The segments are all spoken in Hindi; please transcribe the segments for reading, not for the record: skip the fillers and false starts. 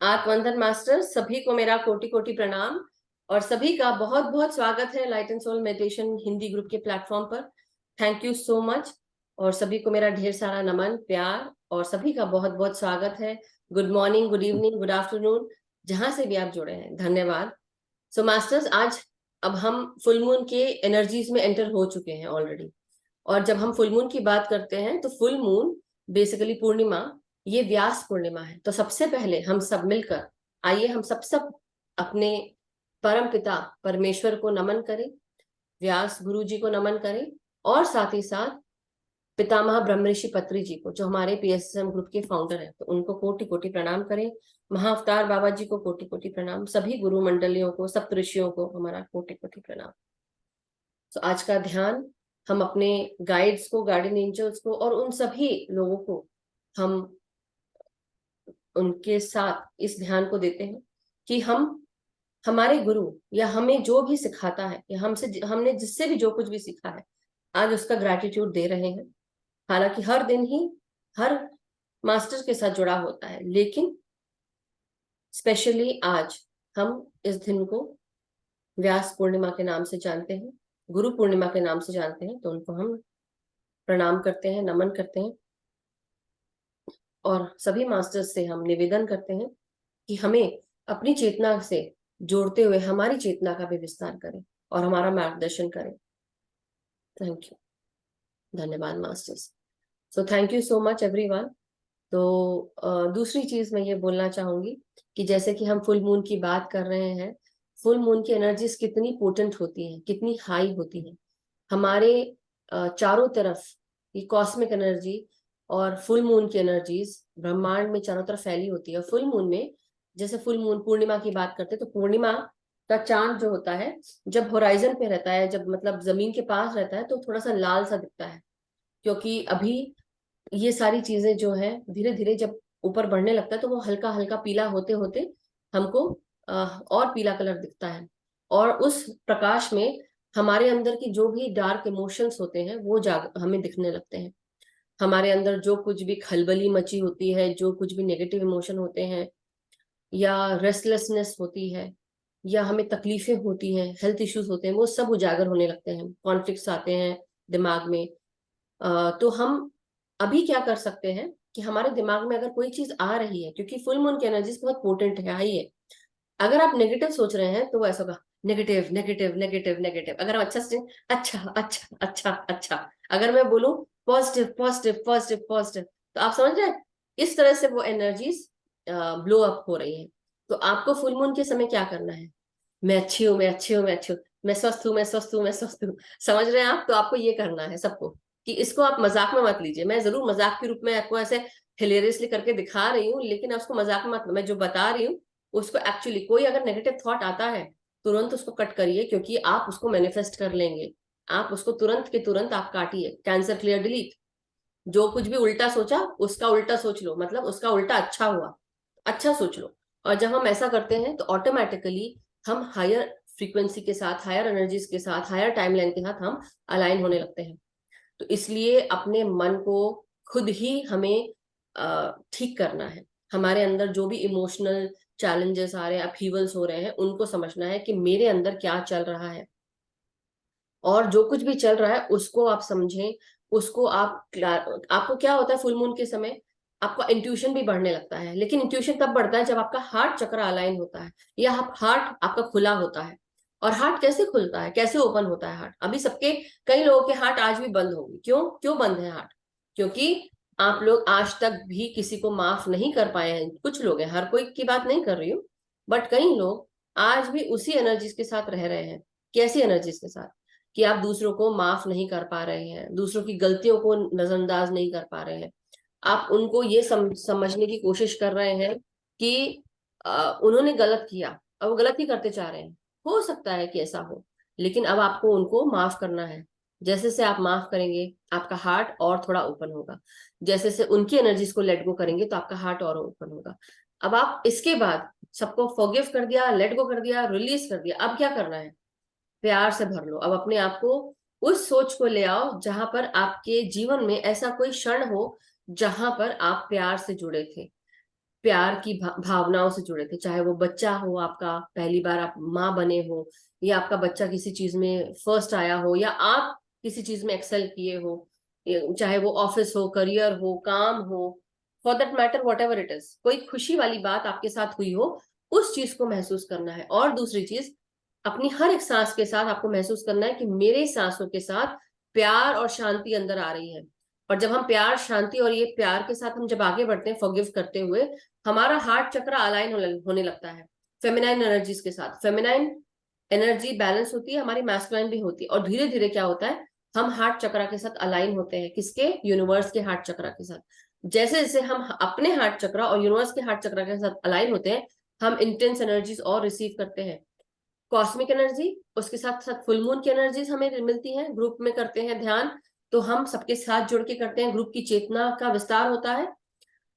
आत्मवंदन मास्टर, सभी को मेरा कोटि कोटि प्रणाम और सभी का बहुत बहुत स्वागत है light and soul meditation Hindi group के प्लेटफॉर्म पर। Thank you so much. और सभी को मेरा ढेर सारा नमन प्यार और सभी का बहुत बहुत स्वागत है। Good morning, good evening, good afternoon, जहां से भी आप जुड़े हैं, धन्यवाद। सो मास्टर्स, आज अब हम फुल मून के एनर्जीज में एंटर हो चुके हैं ऑलरेडी। और जब हम फुल मून की बात करते हैं तो फुल मून बेसिकली पूर्णिमा, ये व्यास पूर्णिमा है। तो सबसे पहले हम सब मिलकर आइए हम सब अपने परम पिता परमेश्वर को नमन करें, व्यास गुरु जी को नमन करें और साथ ही साथ पितामह ब्रह्मऋषि पत्री जी को, जो हमारे पीएसएम ग्रुप के फाउंडर हैं, तो उनको कोटि कोटि प्रणाम करें। महाअवतार बाबा जी को कोटि कोटि प्रणाम, सभी गुरु मंडलियों को, सप्त ऋषियों को हमारा कोटि कोटि प्रणाम। तो आज का ध्यान हम अपने गाइड्स को, गार्डियन एंजल्स को और उन सभी लोगों को हम उनके साथ इस ध्यान को देते हैं कि हम हमारे गुरु या हमें जो भी सिखाता है या हमने जिससे भी जो कुछ भी सीखा है, आज उसका ग्रैटिट्यूड दे रहे हैं। हालांकि हर दिन ही हर मास्टर के साथ जुड़ा होता है, लेकिन स्पेशली आज हम इस दिन को व्यास पूर्णिमा के नाम से जानते हैं, गुरु पूर्णिमा के नाम से जानते हैं। तो उनको हम प्रणाम करते हैं, नमन करते हैं और सभी मास्टर्स से हम निवेदन करते हैं कि हमें अपनी चेतना से जोड़ते हुए हमारी चेतना का भी विस्तार करें और हमारा मार्गदर्शन करें। थैंक यू, धन्यवाद masters. So thank you so much everyone. तो दूसरी चीज मैं ये बोलना चाहूंगी कि जैसे कि हम फुल मून की बात कर रहे हैं, फुल मून की एनर्जीज कितनी पोटेंट होती हैं, कितनी हाई होती हैं। हमारे चारों तरफ ये कॉस्मिक एनर्जी और फुल मून की एनर्जीज ब्रह्मांड में चारों तरफ फैली होती है। फुल मून में, जैसे फुल मून पूर्णिमा की बात करते हैं, तो पूर्णिमा का चांद जो होता है, जब होराइजन पे रहता है, जब मतलब जमीन के पास रहता है, तो थोड़ा सा लाल सा दिखता है। क्योंकि अभी ये सारी चीजें जो है धीरे धीरे जब ऊपर बढ़ने लगता है तो वो हल्का हल्का पीला होते होते हमको और पीला कलर दिखता है। और उस प्रकाश में हमारे अंदर की जो भी डार्क इमोशंस होते हैं वो हमें दिखने लगते हैं। हमारे अंदर जो कुछ भी खलबली मची होती है, जो कुछ भी नेगेटिव इमोशन होते हैं या रेस्टलेसनेस होती है या हमें तकलीफें होती हैं, हेल्थ इश्यूज होते हैं, वो सब उजागर होने लगते हैं, कॉन्फ्लिक्ट्स आते हैं दिमाग में। तो हम अभी क्या कर सकते हैं कि हमारे दिमाग में अगर कोई चीज आ रही है, क्योंकि फुल मून की एनर्जीज बहुत पोटेंट है, हाई है। अगर आप नेगेटिव सोच रहे हैं तो वो ऐसा होगा, नेगेटिव नेगेटिव नेगेटिव नेगेटिव। अगर हम अच्छा से अच्छा अच्छा अच्छा अच्छा, अगर मैं बोलूं पॉजिटिव पॉजिटिव पॉजिटिव पॉजिटिव, तो आप समझ रहे हैं इस तरह से वो एनर्जीज ब्लो अप हो रही है। तो आपको फुल मून के समय क्या करना है? मैं अच्छी हूँ, मैं अच्छी हूँ, मैं अच्छी हूँ, मैं स्वस्थ हूँ, मैं स्वस्थ हूँ, मैं स्वस्थ हूँ। समझ रहे हैं आप? तो आपको ये करना है सबको कि इसको आप मजाक में मत लीजिए। मैं जरूर मजाक के रूप में आपको ऐसे हिलेरियसली करके दिखा रही हूँ, लेकिन उसको मजाक में मत, मैं जो बता रही हूँ उसको एक्चुअली, कोई अगर नेगेटिव थॉट आता है तुरंत उसको कट करिए, क्योंकि आप उसको मैनिफेस्ट कर लेंगे। आप उसको तुरंत के तुरंत आप काटिए, कैंसर क्लियर डिलीट। जो कुछ भी उल्टा सोचा उसका उल्टा सोच लो, मतलब उसका उल्टा अच्छा हुआ, अच्छा सोच लो। और जब हम ऐसा करते हैं तो ऑटोमेटिकली हम हायर फ्रीक्वेंसी के साथ, हायर एनर्जीज के साथ, हायर टाइमलाइन के साथ हम अलाइन होने लगते हैं। तो इसलिए अपने मन को खुद ही हमें ठीक करना है। हमारे अंदर जो भी इमोशनल चैलेंजेस आ रहे हैं, अपहीवल्स हो रहे हैं, उनको समझना है कि मेरे अंदर क्या चल रहा है। और जो कुछ भी चल रहा है उसको आप समझें, उसको आपको क्या होता है फुल मून के समय, आपका इंट्यूशन भी बढ़ने लगता है। लेकिन इंट्यूशन तब बढ़ता है जब आपका हार्ट चक्र अलाइन होता है या हार्ट आपका खुला होता है। और हार्ट कैसे खुलता है, कैसे ओपन होता है हार्ट? अभी सबके, कई लोगों के हार्ट आज भी बंद होंगे। क्यों क्यों बंद है हार्ट? क्योंकि आप लोग आज तक भी किसी को माफ नहीं कर पाए हैं। कुछ लोग हैं, हर कोई की बात नहीं कर रही हूँ, बट कई लोग आज भी उसी एनर्जीज के साथ रह रहे हैं। कैसी एनर्जीज के साथ? कि आप दूसरों को माफ नहीं कर पा रहे हैं, दूसरों की गलतियों को नजरअंदाज नहीं कर पा रहे हैं। आप उनको ये समझने की कोशिश कर रहे हैं कि उन्होंने गलत किया, अब वो गलत ही करते जा रहे हैं। हो सकता है कि ऐसा हो, लेकिन अब आपको उनको माफ करना है। जैसे से आप माफ करेंगे आपका हार्ट और थोड़ा ओपन होगा, जैसे से उनकी एनर्जीज को लेट गो करेंगे तो आपका हार्ट और ओपन होगा। अब आप इसके बाद सबको फॉरगिव कर दिया, लेट गो कर दिया, रिलीज कर दिया, अब क्या करना है? प्यार से भर लो। अब अपने आप को उस सोच को ले आओ जहां पर आपके जीवन में ऐसा कोई क्षण हो जहां पर आप प्यार से जुड़े थे। प्यार की भावनाओं से जुड़े थे, चाहे वो बच्चा हो आपका, पहली बार आप माँ बने हो, या आपका बच्चा किसी चीज में फर्स्ट आया हो, या आप किसी चीज में एक्सेल किए हो, चाहे वो ऑफिस हो, करियर हो, काम हो, for that matter what ever it is, कोई खुशी वाली बात आपके साथ हुई हो, उस चीज को महसूस करना है। और दूसरी चीज, अपनी हर एक सांस के साथ आपको महसूस करना है कि मेरे सांसों के साथ प्यार और शांति अंदर आ रही है। और जब हम प्यार, शांति और ये प्यार के साथ हम जब आगे बढ़ते हैं फॉरगिव करते हुए, हमारा हार्ट चक्र अलाइन होने लगता है फेमिनाइन एनर्जीज के साथ। फेमिनाइन एनर्जी बैलेंस होती है, हमारी मैस्कुलाइन भी होती है, और धीरे धीरे क्या होता है, हम हार्ट चक्र के साथ अलाइन होते हैं। किसके? यूनिवर्स के हार्ट चक्र के साथ। जैसे जैसे हम अपने हार्ट चक्र और यूनिवर्स के हार्ट चक्र के साथ अलाइन होते हैं, हम इंटेंस एनर्जीज और रिसीव करते हैं, कॉस्मिक एनर्जी, उसके साथ साथ फुल मून की एनर्जीज हमें मिलती हैं। ग्रुप में करते हैं ध्यान, तो हम सबके साथ जुड़ के करते हैं, ग्रुप की चेतना का विस्तार होता है।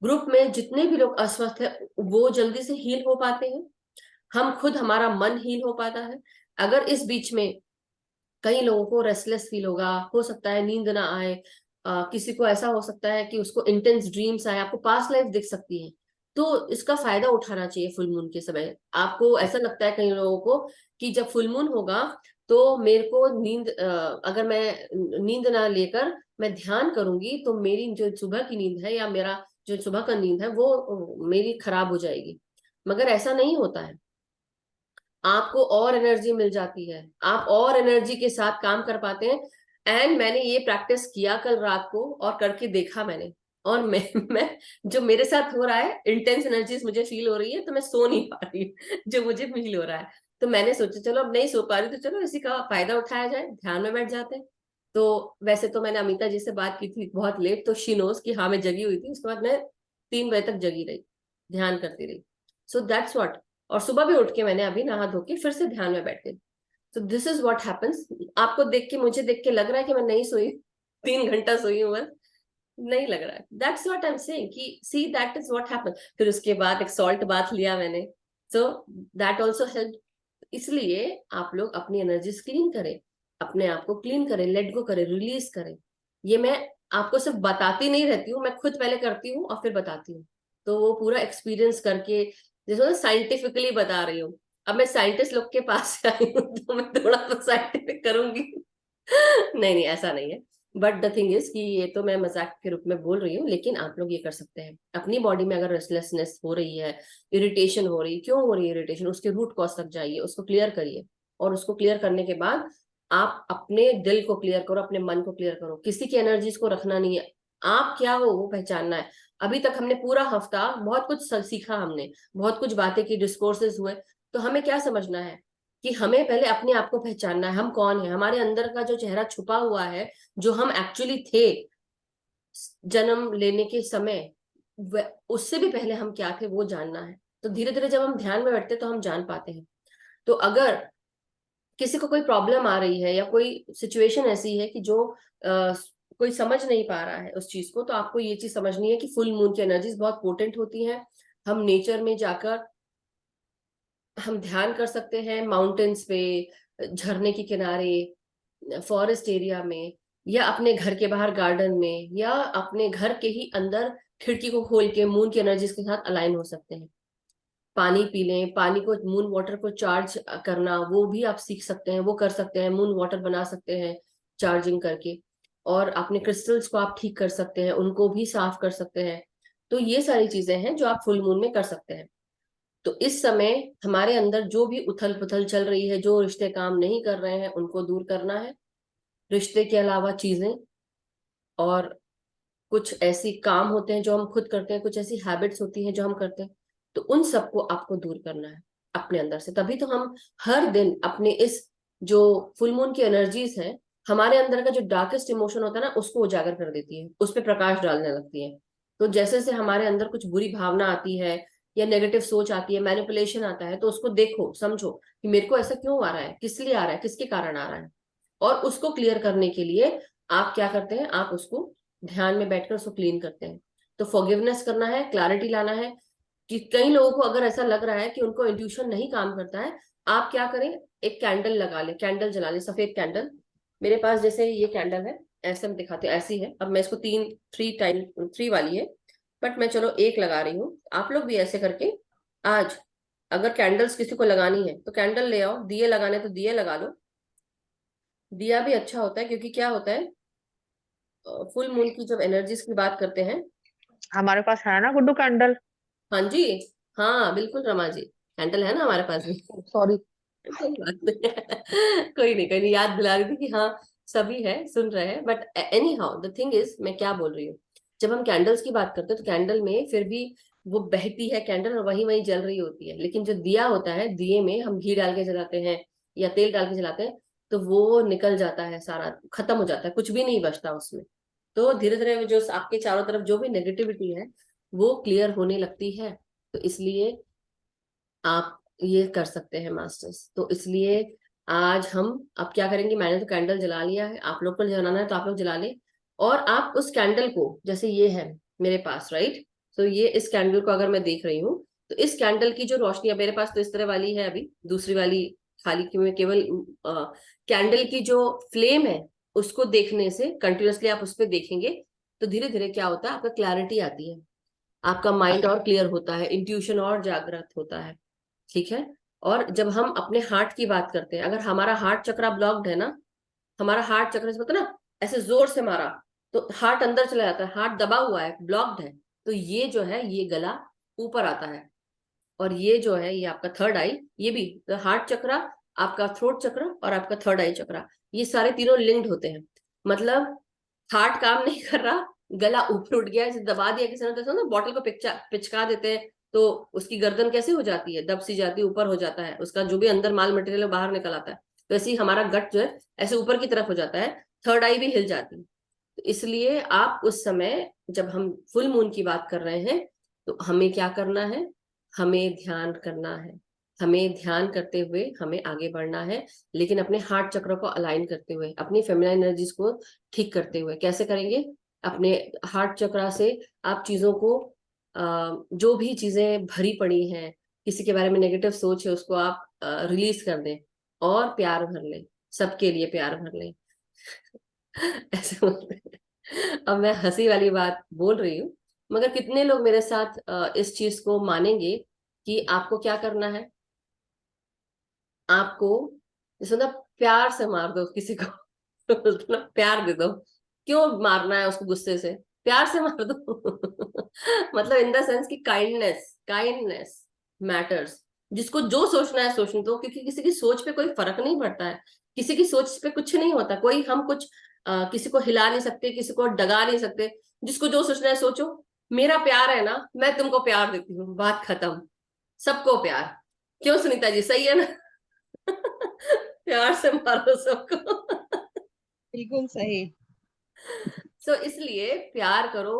ग्रुप में जितने भी लोग अस्वस्थ है वो जल्दी से हील हो पाते हैं, हम खुद, हमारा मन हील हो पाता है। अगर इस बीच में कई लोगों को रेस्टलेस फील होगा, हो सकता है नींद ना आए, किसी को ऐसा हो सकता है कि उसको इंटेंस ड्रीम्स आए, आपको पास्ट लाइफ दिख सकती है, तो इसका फायदा उठाना चाहिए फुल मून के समय। आपको ऐसा लगता है कई लोगों को कि जब फुल मून होगा तो मेरे को नींद, अगर मैं नींद ना लेकर मैं ध्यान करूंगी तो मेरी जो सुबह की नींद है या मेरा जो सुबह का नींद है वो मेरी खराब हो जाएगी। मगर ऐसा नहीं होता है, आपको और एनर्जी मिल जाती है, आप और एनर्जी के साथ काम कर पाते हैं। एंड मैंने ये प्रैक्टिस किया कल रात को और करके देखा मैंने, और मैं जो मेरे साथ हो रहा है, इंटेंस एनर्जीज मुझे फील हो रही है, तो मैं सो नहीं पा रही जो मुझे फील हो रहा है। तो मैंने सोचा चलो अब नहीं सो पा रही तो चलो इसी का फायदा उठाया जाए, ध्यान में बैठ जाते हैं। तो वैसे तो मैंने अमिता जी से बात की थी बहुत लेट, तो शी नोज कि हाँ मैं जगी हुई थी, उसके बाद मैं 3 बजे तक जगी रही, ध्यान करती रही। So that's what. और सुबह भी उठ के मैंने अभी नहा धो के फिर से ध्यान में बैठ गई। तो दिस इज व्हाट हैपेंस। आपको देख के, मुझे देख के लग रहा है कि मैं नहीं सोई, 3 घंटा सोई हूँ बस, नहीं लग रहा है। That's what I am saying कि see that is what happen. फिर उसके बाद एक सॉल्ट बाथ लिया मैंने, सो दैट ऑल्सो हेल्प। इसलिए आप लोग अपनी एनर्जीज क्लीन करें, अपने आप को क्लीन करें, लेट गो करें, रिलीज करें। ये मैं आपको सिर्फ बताती नहीं रहती हूँ, मैं खुद पहले करती हूँ और फिर बताती हूँ। तो वो पूरा एक्सपीरियंस करके, जैसे साइंटिफिकली बता रही हूँ। अब मैं साइंटिस्ट लोग के पास से आई हूँ तो मैं थोड़ा तो साइंटिफिक करूंगी। नहीं नहीं, ऐसा नहीं है। बट द थिंग इज कि ये तो मैं मजाक के रूप में बोल रही हूँ, लेकिन आप लोग ये कर सकते हैं। अपनी बॉडी में अगर रेस्टलेसनेस हो रही है, इरिटेशन हो रही, क्यों हो रही है इरिटेशन, उसके रूट कॉज तक जाइए, उसको क्लियर करिए। और उसको क्लियर करने के बाद आप अपने दिल को क्लियर करो, अपने मन को क्लियर करो। किसी की एनर्जीज को रखना नहीं है, आप क्या हो वो पहचानना है। अभी तक हमने पूरा हफ्ता बहुत कुछ सीखा, हमने बहुत कुछ बातें की, डिस्कोर्सेज हुए। तो हमें क्या समझना है कि हमें पहले अपने आप को पहचानना है, हम कौन है, हमारे अंदर का जो चेहरा छुपा हुआ है, जो हम एक्चुअली थे जन्म लेने के समय, उससे भी पहले हम क्या थे वो जानना है। तो धीरे धीरे जब हम ध्यान में बैठते हैं तो हम जान पाते हैं। तो अगर किसी को कोई प्रॉब्लम आ रही है या कोई सिचुएशन ऐसी है कि जो कोई समझ नहीं पा रहा है उस चीज को, तो आपको ये चीज समझनी है कि फुल मून की एनर्जीज बहुत पोटेंट होती हैं। हम नेचर में जाकर हम ध्यान कर सकते हैं, माउंटेन्स पे, झरने के किनारे, फॉरेस्ट एरिया में, या अपने घर के बाहर गार्डन में, या अपने घर के ही अंदर खिड़की को खोल के मून की एनर्जीज के साथ अलाइन हो सकते हैं। पानी पी लें, पानी को, मून वाटर को चार्ज करना वो भी आप सीख सकते हैं, वो कर सकते हैं, मून वाटर बना सकते हैं चार्जिंग करके। और अपने क्रिस्टल्स को आप ठीक कर सकते हैं, उनको भी साफ कर सकते हैं। तो ये सारी चीजें हैं जो आप फुल मून में कर सकते हैं। तो इस समय हमारे अंदर जो भी उथल पुथल चल रही है, जो रिश्ते काम नहीं कर रहे हैं, उनको दूर करना है। रिश्ते के अलावा चीजें और कुछ ऐसी काम होते हैं जो हम खुद करते हैं, कुछ ऐसी हैबिट्स होती हैं जो हम करते हैं, तो उन सबको आपको दूर करना है अपने अंदर से। तभी तो हम हर दिन अपने इस जो फुल मून की एनर्जीज है, हमारे अंदर का जो डार्केस्ट इमोशन होता है ना, उसको उजागर कर देती है, उस पर प्रकाश डालने लगती है। तो जैसे जैसे हमारे अंदर कुछ बुरी भावना आती है या नेगेटिव सोच आती है, मैनिपुलेशन आता है, तो उसको देखो, समझो कि मेरे को ऐसा क्यों आ रहा है, किस लिए आ रहा है, किसके कारण आ रहा है। और उसको क्लियर करने के लिए आप क्या करते हैं, आप उसको ध्यान में बैठकर उसको क्लीन करते हैं। तो फॉरगिवनेस करना है, क्लैरिटी लाना है। कि कई लोगों को अगर ऐसा लग रहा है कि उनको इंट्यूशन नहीं काम करता है, आप क्या करें, एक कैंडल लगा ले, कैंडल जला ले, सफेद कैंडल। मेरे पास जैसे ये कैंडल है, ऐसे हम दिखाते हैं, ऐसी है। अब मैं इसको 3 टाइम 3 वाली है, बट मैं चलो एक लगा रही हूँ। आप लोग भी ऐसे करके आज अगर कैंडल्स किसी को लगानी है तो कैंडल ले आओ, दिए लगाने तो दिए लगा लो। दिया भी अच्छा होता है, क्योंकि क्या होता है, फुल मून की जब एनर्जीज की बात करते हैं। हमारे पास है ना गुड्डू कैंडल। हाँ जी, हाँ बिल्कुल रमा जी, कैंडल है ना हमारे पास भी। सॉरी। कोई बात नहीं कोई नहीं, याद दिला रही थी कि हाँ सभी है, सुन रहे हैं। But any how the thing is, मैं क्या बोल रही हूँ, जब हम कैंडल्स की बात करते हैं तो कैंडल में फिर भी वो बहती है कैंडल और वही वही जल रही होती है। लेकिन जो दिया होता है, दिए में हम घी डाल के जलाते हैं या तेल डाल के जलाते हैं, तो वो निकल जाता है, सारा खत्म हो जाता है, कुछ भी नहीं बचता उसमें। तो धीरे धीरे जो आपके चारों तरफ जो भी नेगेटिविटी है वो क्लियर होने लगती है। तो इसलिए आप ये कर सकते हैं मास्टर्स। तो इसलिए आज हम अब क्या करेंगे, मैंने तो कैंडल जला लिया है, आप लोग को जलाना है तो आप लोग जला लें। और आप उस कैंडल को, जैसे ये है मेरे पास, राइट, तो ये इस कैंडल को अगर मैं देख रही हूँ, तो इस कैंडल की जो रोशनी है मेरे पास तो इस तरह वाली है, अभी दूसरी वाली खाली की, मैं केवल कैंडल की जो फ्लेम है उसको देखने से कंटिन्यूअसली आप उस पर देखेंगे तो धीरे धीरे क्या होता है, आपका क्लैरिटी आती है, आपका माइंड और क्लियर होता है, इंट्यूशन और जागृत होता है। ठीक है। और जब हम अपने हार्ट की बात करते हैं, अगर हमारा हार्ट चक्रा ब्लॉक्ड है ना, हमारा हार्ट चक्र से पता ना, ऐसे जोर से मारा तो हार्ट अंदर चला जाता है, हार्ट दबा हुआ है, ब्लॉक्ड है, तो ये जो है ये गला ऊपर आता है। और ये जो है ये आपका थर्ड आई, ये भी तो हार्ट चक्रा, आपका थ्रोट चक्र और आपका थर्ड आई चक्रा, ये सारे तीनों लिंक्ड होते हैं। मतलब हार्ट काम नहीं कर रहा, गला ऊपर उठ गया, जैसे दबा दिया किसी ने, तो ना बॉटल को पिचका देते हैं तो उसकी गर्दन कैसे हो जाती है, दब सी जाती है, ऊपर हो जाता है, उसका जो भी अंदर माल मटेरियल बाहर निकल आता है। तो ऐसे ही हमारा गट जो है ऐसे ऊपर की तरफ हो जाता है, थर्ड आई भी हिल जाती है। तो इसलिए आप उस समय जब हम फुल मून की बात कर रहे हैं तो हमें क्या करना है, हमें ध्यान करना है, हमें ध्यान करते हुए हमें आगे बढ़ना है, लेकिन अपने हार्ट चक्र को अलाइन करते हुए, अपनी फेमिनाइन एनर्जीज को ठीक करते हुए। कैसे करेंगे, अपने हार्ट चक्र से आप चीजों को, जो भी चीजें भरी पड़ी हैं, किसी के बारे में नेगेटिव सोच है, उसको आप रिलीज कर दें और प्यार भर लें, सबके लिए प्यार भर लें। ऐसे बोलते हैं। अब मैं हंसी वाली बात बोल रही हूँ, मगर कितने लोग मेरे साथ इस चीज को मानेंगे कि आपको क्या करना है, आपको जैसे ना प्यार से मार दो किसी को बोलते ना, प्यार दे दो, क्यों मारना है उसको गुस्से से, प्यार से मार दो मतलब इन द सेंस कि काइंडनेस, काइंडनेस मैटर्स। जिसको जो सोचना है सोचने दो, क्योंकि किसी की सोच पे कोई फर्क नहीं पड़ता है, किसी की सोच पे कुछ नहीं होता, कोई हम कुछ किसी को हिला नहीं सकते, किसी को डगा नहीं सकते। जिसको जो सोचना है सोचो, मेरा प्यार है ना, मैं तुमको प्यार देती हूँ, बात खत्म। सबको प्यार। क्यों सुनीता जी, सही है ना? प्यार से मारो सबको। बिल्कुल सही। इसलिए प्यार करो,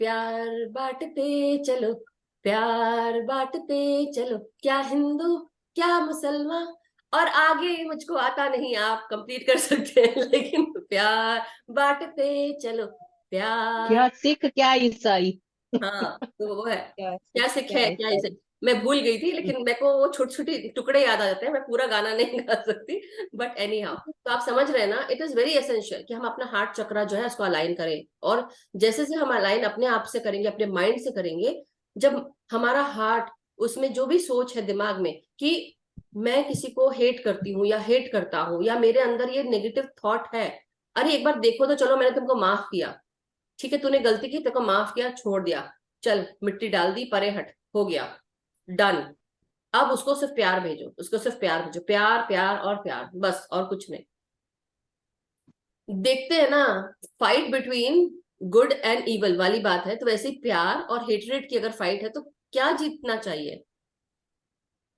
प्यार बांटते चलो, प्यार बांटते चलो, क्या हिंदू क्या मुसलमान, और आगे मुझको आता नहीं, आप कंप्लीट कर सकते हैं लेकिन प्यार बांटते चलो, प्यार। क्या सिख क्या ईसाई। हाँ तो वो है, क्या सिख क्या सिख क्या है क्या ईसाई। इसे, मैं भूल गई थी, लेकिन मेरे को वो छोटे छोटे टुकड़े याद आ जाते हैं, मैं पूरा गाना नहीं गा सकती। बट एनी हाउ, तो आप समझ रहे हैं ना, इट इज वेरी एसेंशियल कि हम अपना हार्ट चक्रा जो है उसको अलाइन करें। और जैसे से हम अलाइन अपने आप से करेंगे, अपने माइंड से करेंगे, जब हमारा हार्ट, उसमें जो भी सोच है दिमाग में कि मैं किसी को हेट करती हूँ या हेट करता हूँ, या मेरे अंदर ये नेगेटिव थॉट है, अरे एक बार देखो तो चलो, मैंने तुमको माफ किया, ठीक है, तूने गलती की, तेरे को माफ किया, छोड़ दिया, चल मिट्टी डाल दी, परे हट, हो गया, डन। अब उसको सिर्फ प्यार भेजो, उसको सिर्फ प्यार भेजो, प्यार प्यार और प्यार, बस और कुछ नहीं। देखते हैं ना, fight between good and evil वाली बात है, तो वैसे ही प्यार और हेटरेट की अगर फाइट है तो क्या जीतना चाहिए,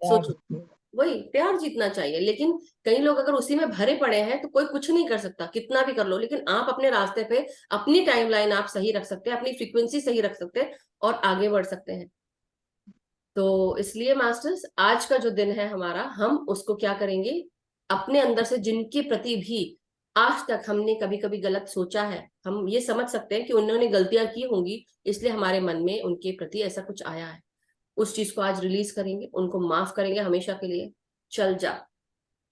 यार सोचो। वही प्यार जीतना चाहिए, लेकिन कई लोग अगर उसी में भरे पड़े हैं तो कोई कुछ नहीं कर सकता, कितना भी कर लो। लेकिन आप अपने रास्ते पे अपनी टाइमलाइन आप सही रख सकते हैं, अपनी फ्रीक्वेंसी सही रख सकते हैं और आगे बढ़ सकते हैं। तो इसलिए मास्टर्स, आज का जो दिन है हमारा, हम उसको क्या करेंगे, अपने अंदर से जिनके प्रति भी आज तक हमने कभी कभी गलत सोचा है, हम ये समझ सकते हैं कि उन्होंने गलतियां की होंगी, इसलिए हमारे मन में उनके प्रति ऐसा कुछ आया है, उस चीज को आज रिलीज करेंगे, उनको माफ करेंगे हमेशा के लिए। चल जा,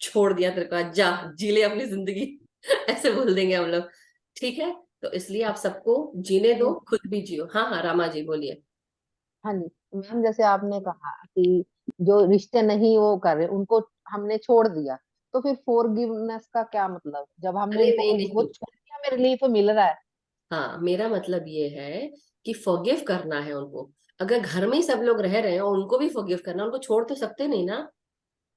छोड़ दिया तेरे को, आज जा जी ले अपनी जिंदगी ऐसे बोल देंगे हम लोग, ठीक है। तो इसलिए आप सबको जीने दो, मैम, खुद भी जियो। हाँ हाँ रामा जी बोलिए। हाँ जी मैम, जैसे आपने कहा कि जो रिश्ते नहीं वो कर रहे उनको हमने छोड़ दिया, तो फिर फॉरगिवनेस का क्या मतलब, जब हमने अरे उनको नहीं वो नहीं, छोड़ दिया, हमें रिलीफ मिल रहा है। हाँ मेरा मतलब ये है कि फॉरगिव करना है उनको। अगर घर में ही सब लोग रह रहे हैं और उनको भी फॉरगिव करना, उनको छोड़ तो सकते नहीं ना,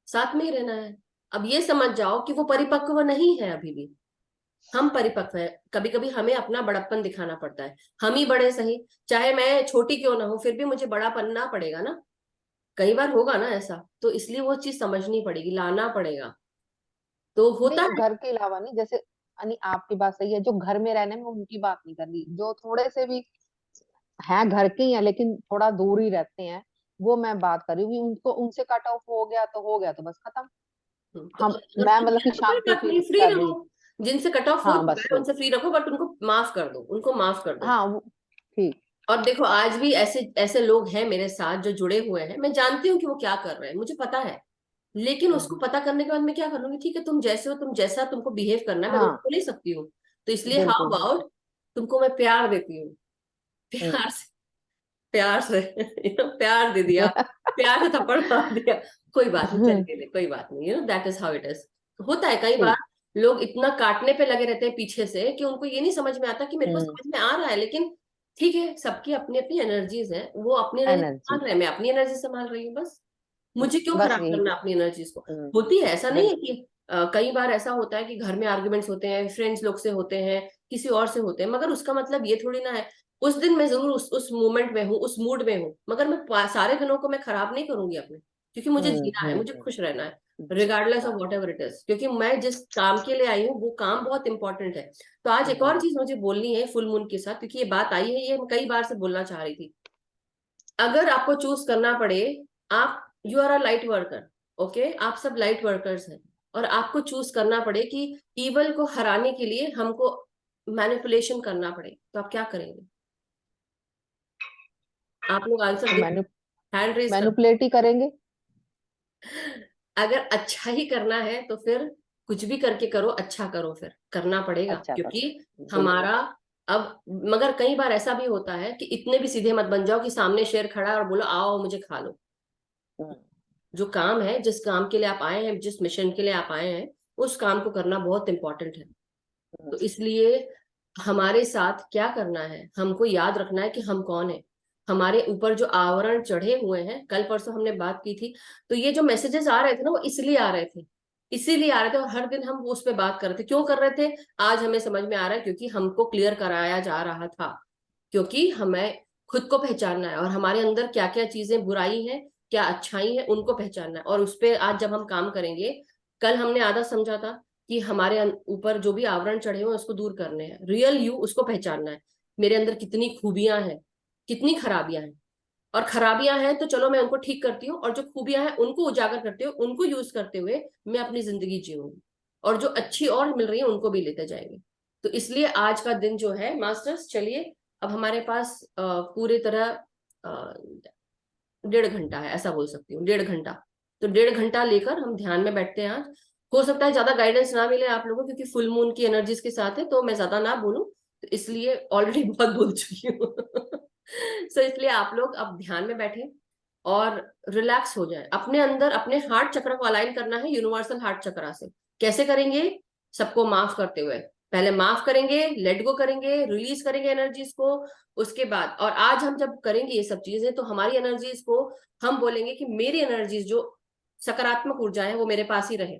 साथ में ही रहना है। अब ये समझ जाओ कि वो परिपक्व नहीं है अभी भी, हम परिपक्व है। कभी कभी हमें अपना बड़प्पन दिखाना पड़ता है, हम ही बड़े सही, चाहे मैं छोटी क्यों ना हूं फिर भी मुझे बड़ा बनना पड़ेगा ना। कई बार होगा ना ऐसा, तो इसलिए वो चीज समझनी पड़ेगी, लाना पड़ेगा, तो होता नहीं, है। घर के अलावा नहीं, जैसे यानी आपकी बात सही है, जो घर में रहने में उनकी बात नहीं कर रही, जो थोड़े से भी हैं घर के ही हैं लेकिन थोड़ा दूर ही रहते हैं, वो मैं बात कर रही हूँ कि उनको उनसे कट ऑफ हो गया तो बस खत्म। तो हम अगर मैं दूर मतलब है कि तो कोई शांति बात नहीं, फील फ्री कर रहो। रही। जिनसे कट ऑफ हो हाँ चुका बस है वही। उनसे फ्री रखो, बट उनको माफ कर दो, उनको माफ कर दो। हाँ ठीक। और देखो आज भी ऐसे ऐसे लोग हैं मेरे साथ जो जुड़े हुए हैं, मैं जानती हूँ कि वो क्या कर रहे हैं, मुझे पता है। लेकिन उसको हम्म, पता करने के बाद मैं क्या करूंगी, ठीक है तुम जैसे हो, तुम जैसा तुमको बिहेव करना है मैं रोक हाँ तो नहीं सकती हूँ। तो इसलिए हाउ बिल्कुल अबाउट, तुमको मैं प्यार देती हूँ, बिल्कुल। प्यार से, प्यार से प्यार दे दिया, प्यार से थप्पड़ मार दिया, कोई बात नहीं चल के ले, कोई बात नहीं, that is how it is. होता है कई बार, ठीक। लोग इतना काटने पे लगे रहते हैं पीछे से कि उनको ये नहीं समझ में आता कि मेरे को हम्म। समझ में आ रहा है, लेकिन ठीक है सबकी अपनी अपनी एनर्जीज है, वो अपनी एनर्जी एनर्जी। संभाल रहे हैं, मैं अपनी एनर्जी संभाल रही हूँ बस। मुझे क्यों बस खराब यही। करना अपनी एनर्जीज को। हम्म, होती है, ऐसा नहीं है बिल्कुल। कि कई बार ऐसा होता है कि घर में आर्ग्यूमेंट्स होते हैं, फ्रेंड्स लोग से होते हैं, किसी और से होते हैं, मगर उसका मतलब ये थोड़ी ना है, उस दिन मैं जरूर उस मोमेंट में हूँ, उस मूड में हूँ, मगर मैं सारे दिनों को मैं खराब नहीं करूंगी अपने, क्योंकि मुझे जीना है, मुझे खुश रहना है, रिगार्डलेस ऑफ हाँ। वॉट एवर इट इज, क्योंकि मैं जिस काम के लिए आई हूँ वो काम बहुत इंपॉर्टेंट है। तो आज एक और हम्म, चीज मुझे बोलनी है फुल मून के साथ, क्योंकि ये बात आई है, ये मैं कई बार से बोलना चाह रही थी। अगर आपको चूज करना पड़े, आप you are a light worker, okay आप सब लाइट वर्कर्स हैं, और आपको चूज करना पड़े कि ईवल को हराने के लिए हमको मैनिपुलेशन करना पड़े, तो आप क्या करेंगे? आप लोग आंसर तो दे, हैंड रेज कर। मैनुपुलेट ही करेंगे। अगर अच्छा ही करना है तो फिर कुछ भी करके करो, अच्छा करो, फिर करना पड़ेगा, अच्छा क्योंकि करो बिल्कुल। हमारा अब, मगर कई बार ऐसा भी होता है कि इतने भी सीधे मत बन जाओ कि सामने शेर खड़ा है और बोलो आओ मुझे खा लो। हम्म, जो काम है, जिस काम के लिए आप आए हैं, जिस मिशन के लिए आप आए हैं, उस काम को करना बहुत इंपॉर्टेंट है। हम्म, तो इसलिए हमारे साथ क्या करना है, हमको याद रखना है कि हम कौन है। हमारे ऊपर जो आवरण चढ़े हुए हैं, कल परसों हमने बात की थी, तो ये जो मैसेजेस आ रहे थे ना वो इसलिए आ रहे थे, इसीलिए आ रहे थे, और हर दिन हम उस पर बात कर रहे थे, क्यों कर रहे थे? आज हमें समझ में आ रहा है, क्योंकि हमको क्लियर कराया जा रहा था, क्योंकि हमें खुद को पहचानना है, और हमारे अंदर क्या क्या चीजें बुराई हैं, क्या अच्छाई है, उनको पहचानना है, और उस पर आज जब हम काम करेंगे। कल हमने आधा समझा था कि हमारे ऊपर जो भी आवरण चढ़े हुए हैं उसको दूर करने हैं, रियल यू उसको पहचानना है, मेरे अंदर कितनी खूबियां हैं, कितनी खराबियां हैं, और खराबियां हैं तो चलो मैं उनको ठीक करती हूँ, और जो खूबियां हैं उनको उजागर करते हुए, उनको यूज करते हुए मैं अपनी जिंदगी जीऊंगी, और जो अच्छी और मिल रही है उनको भी लेते जाएंगे। तो इसलिए आज का दिन जो है मास्टर्स, चलिए अब हमारे पास पूरी तरह 1.5 घंटा है, ऐसा बोल सकती हूँ, 1.5 घंटा। तो 1.5 घंटा लेकर हम ध्यान में बैठते हैं आज। हो सकता है ज्यादा गाइडेंस ना मिले आप लोगों को, क्योंकि फुल मून की एनर्जीज के साथ है, तो मैं ज्यादा ना बोलूं, तो इसलिए ऑलरेडी बहुत बोल चुकी हूँ सो इसलिए आप लोग अब ध्यान में बैठे और रिलैक्स हो जाए, अपने अंदर अपने हार्ट चक्र को अलाइन करना है यूनिवर्सल हार्ट चक्रा से। कैसे करेंगे? सबको माफ करते हुए, पहले माफ करेंगे, लेट गो करेंगे, रिलीज करेंगे एनर्जीज को, उसके बाद, और आज हम जब करेंगे ये सब चीजें तो हमारी एनर्जीज को हम बोलेंगे कि मेरी एनर्जीज जो सकारात्मक ऊर्जा है वो मेरे पास ही रहे,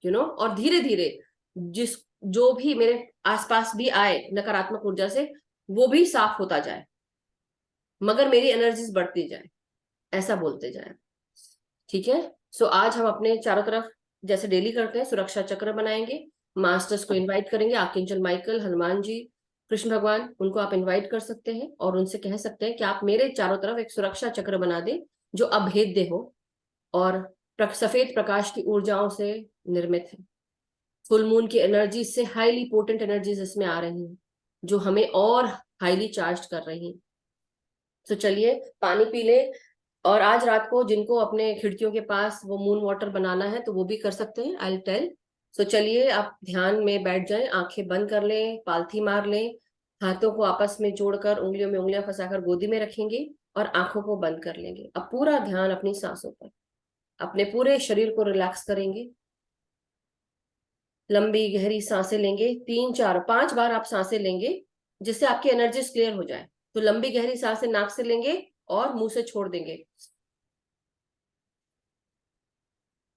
और धीरे धीरे जिस जो भी मेरे आसपास भी आए नकारात्मक ऊर्जा से, वो भी साफ होता जाए, मगर मेरी एनर्जीज बढ़ती जाए, ऐसा बोलते जाए। ठीक है। सो आज हम अपने चारों तरफ जैसे डेली करते हैं सुरक्षा चक्र बनाएंगे, मास्टर्स को इनवाइट करेंगे, आर्कएंजल माइकल, हनुमान जी, कृष्ण भगवान, उनको आप इनवाइट कर सकते हैं और उनसे कह सकते हैं कि आप मेरे चारों तरफ एक सुरक्षा चक्र बना दें जो अभेद्य हो और सफेद प्रकाश की ऊर्जाओं से निर्मित है। फुल मून की एनर्जी से हाईली पोटेंट एनर्जीज इसमें आ रही हैं जो हमें और हाईली चार्ज कर रही हैं। तो चलिए पानी पी ले, और आज रात को जिनको अपने खिड़कियों के पास वो मून वाटर बनाना है तो वो भी कर सकते हैं, आई टेल। सो चलिए आप ध्यान में बैठ जाएं, आंखें बंद कर लें, पालथी मार लें, हाथों को आपस में जोड़कर उंगलियों में उंगलियां फंसाकर गोदी में रखेंगे और आंखों को बंद कर लेंगे। अब पूरा ध्यान अपनी सांसों पर, अपने पूरे शरीर को रिलैक्स करेंगे। लंबी गहरी सांसें लेंगे, 3 4 5 बार आप सांसें लेंगे जिससे आपकी एनर्जी क्लियर हो जाए। तो लंबी गहरी सांसें नाक से लेंगे और मुंह से छोड़ देंगे।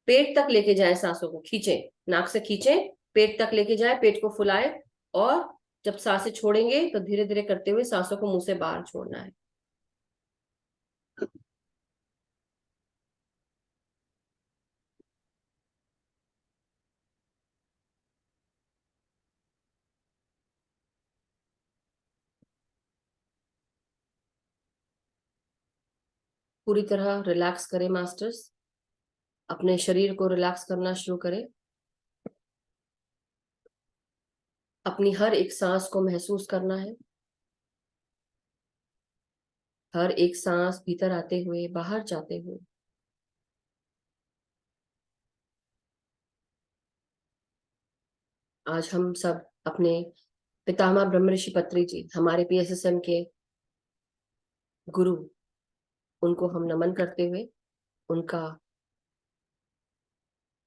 पेट तक लेके जाएं, सांसों को खींचें, नाक से खींचें, पेट तक लेके जाएं, पेट को फुलाएं और जब सांसें छोड़ेंगे तो धीरे धीरे करते हुए सांसों को मुंह से बाहर छोड़ना है। पूरी तरह रिलैक्स करें मास्टर्स, अपने शरीर को रिलैक्स करना शुरू करें। अपनी हर एक सांस को महसूस करना है, हर एक सांस भीतर आते हुए बाहर जाते हुए। आज हम सब अपने पितामह ब्रह्म ऋषि पत्री जी, हमारे पीएसएसएम के गुरु, उनको हम नमन करते हुए,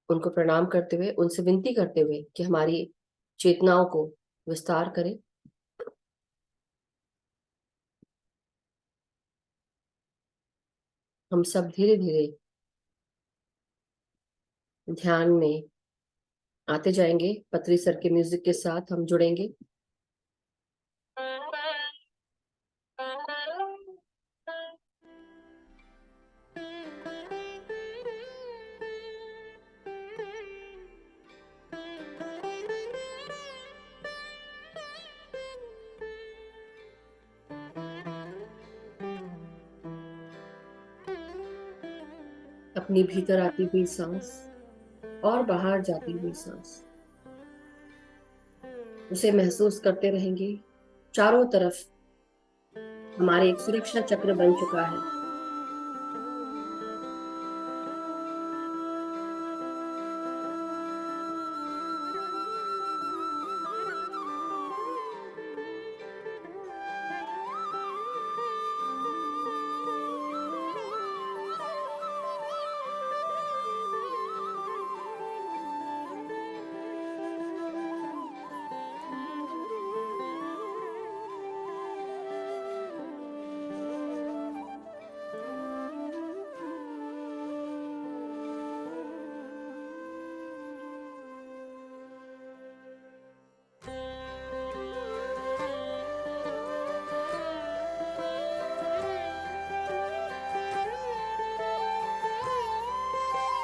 उनको प्रणाम करते हुए, उनसे विनती करते हुए कि हमारी चेतनाओं को विस्तार करें। हम सब धीरे धीरे ध्यान में आते जाएंगे। पत्री सर के म्यूजिक के साथ हम जुड़ेंगे। अपनी भीतर आती हुई सांस और बाहर जाती हुई सांस, उसे महसूस करते रहेंगे। चारों तरफ हमारे एक सुरक्षा चक्र बन चुका है।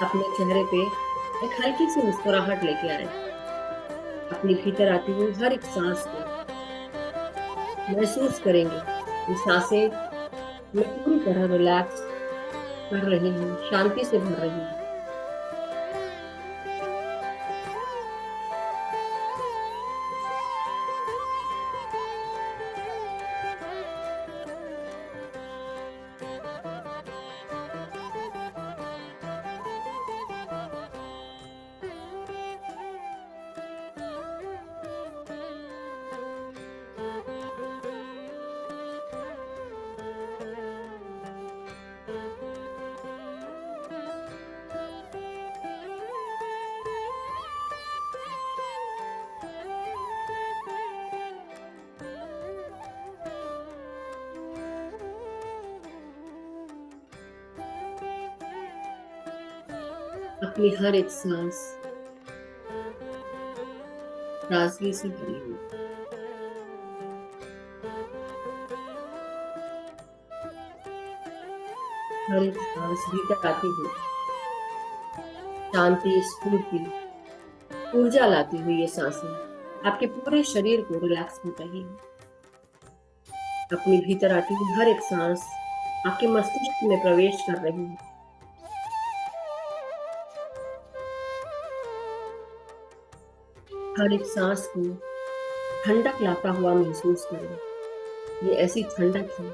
अपने चेहरे पे एक हल्की सी मुस्कुराहट लेके आए। अपनी भीतर आती हुई हर एक सांस को महसूस करेंगे। ये सांसें हमें पूरी तरह रिलैक्स कर रही हैं, शांति से भर रही हैं। अपनी हर एक सांस ताजगी से भरी हुई, हर एक सांस भीतर आती हुई शांति, स्फूर्ति, ऊर्जा लाती हुई ये सांसें आपके पूरे शरीर को रिलैक्स कर रही है। अपनी भीतर आती हुई हर एक सांस आपके मस्तिष्क में प्रवेश कर रही है। हर एक सांस को ठंडक लाता हुआ महसूस करें। ये ऐसी ठंडक है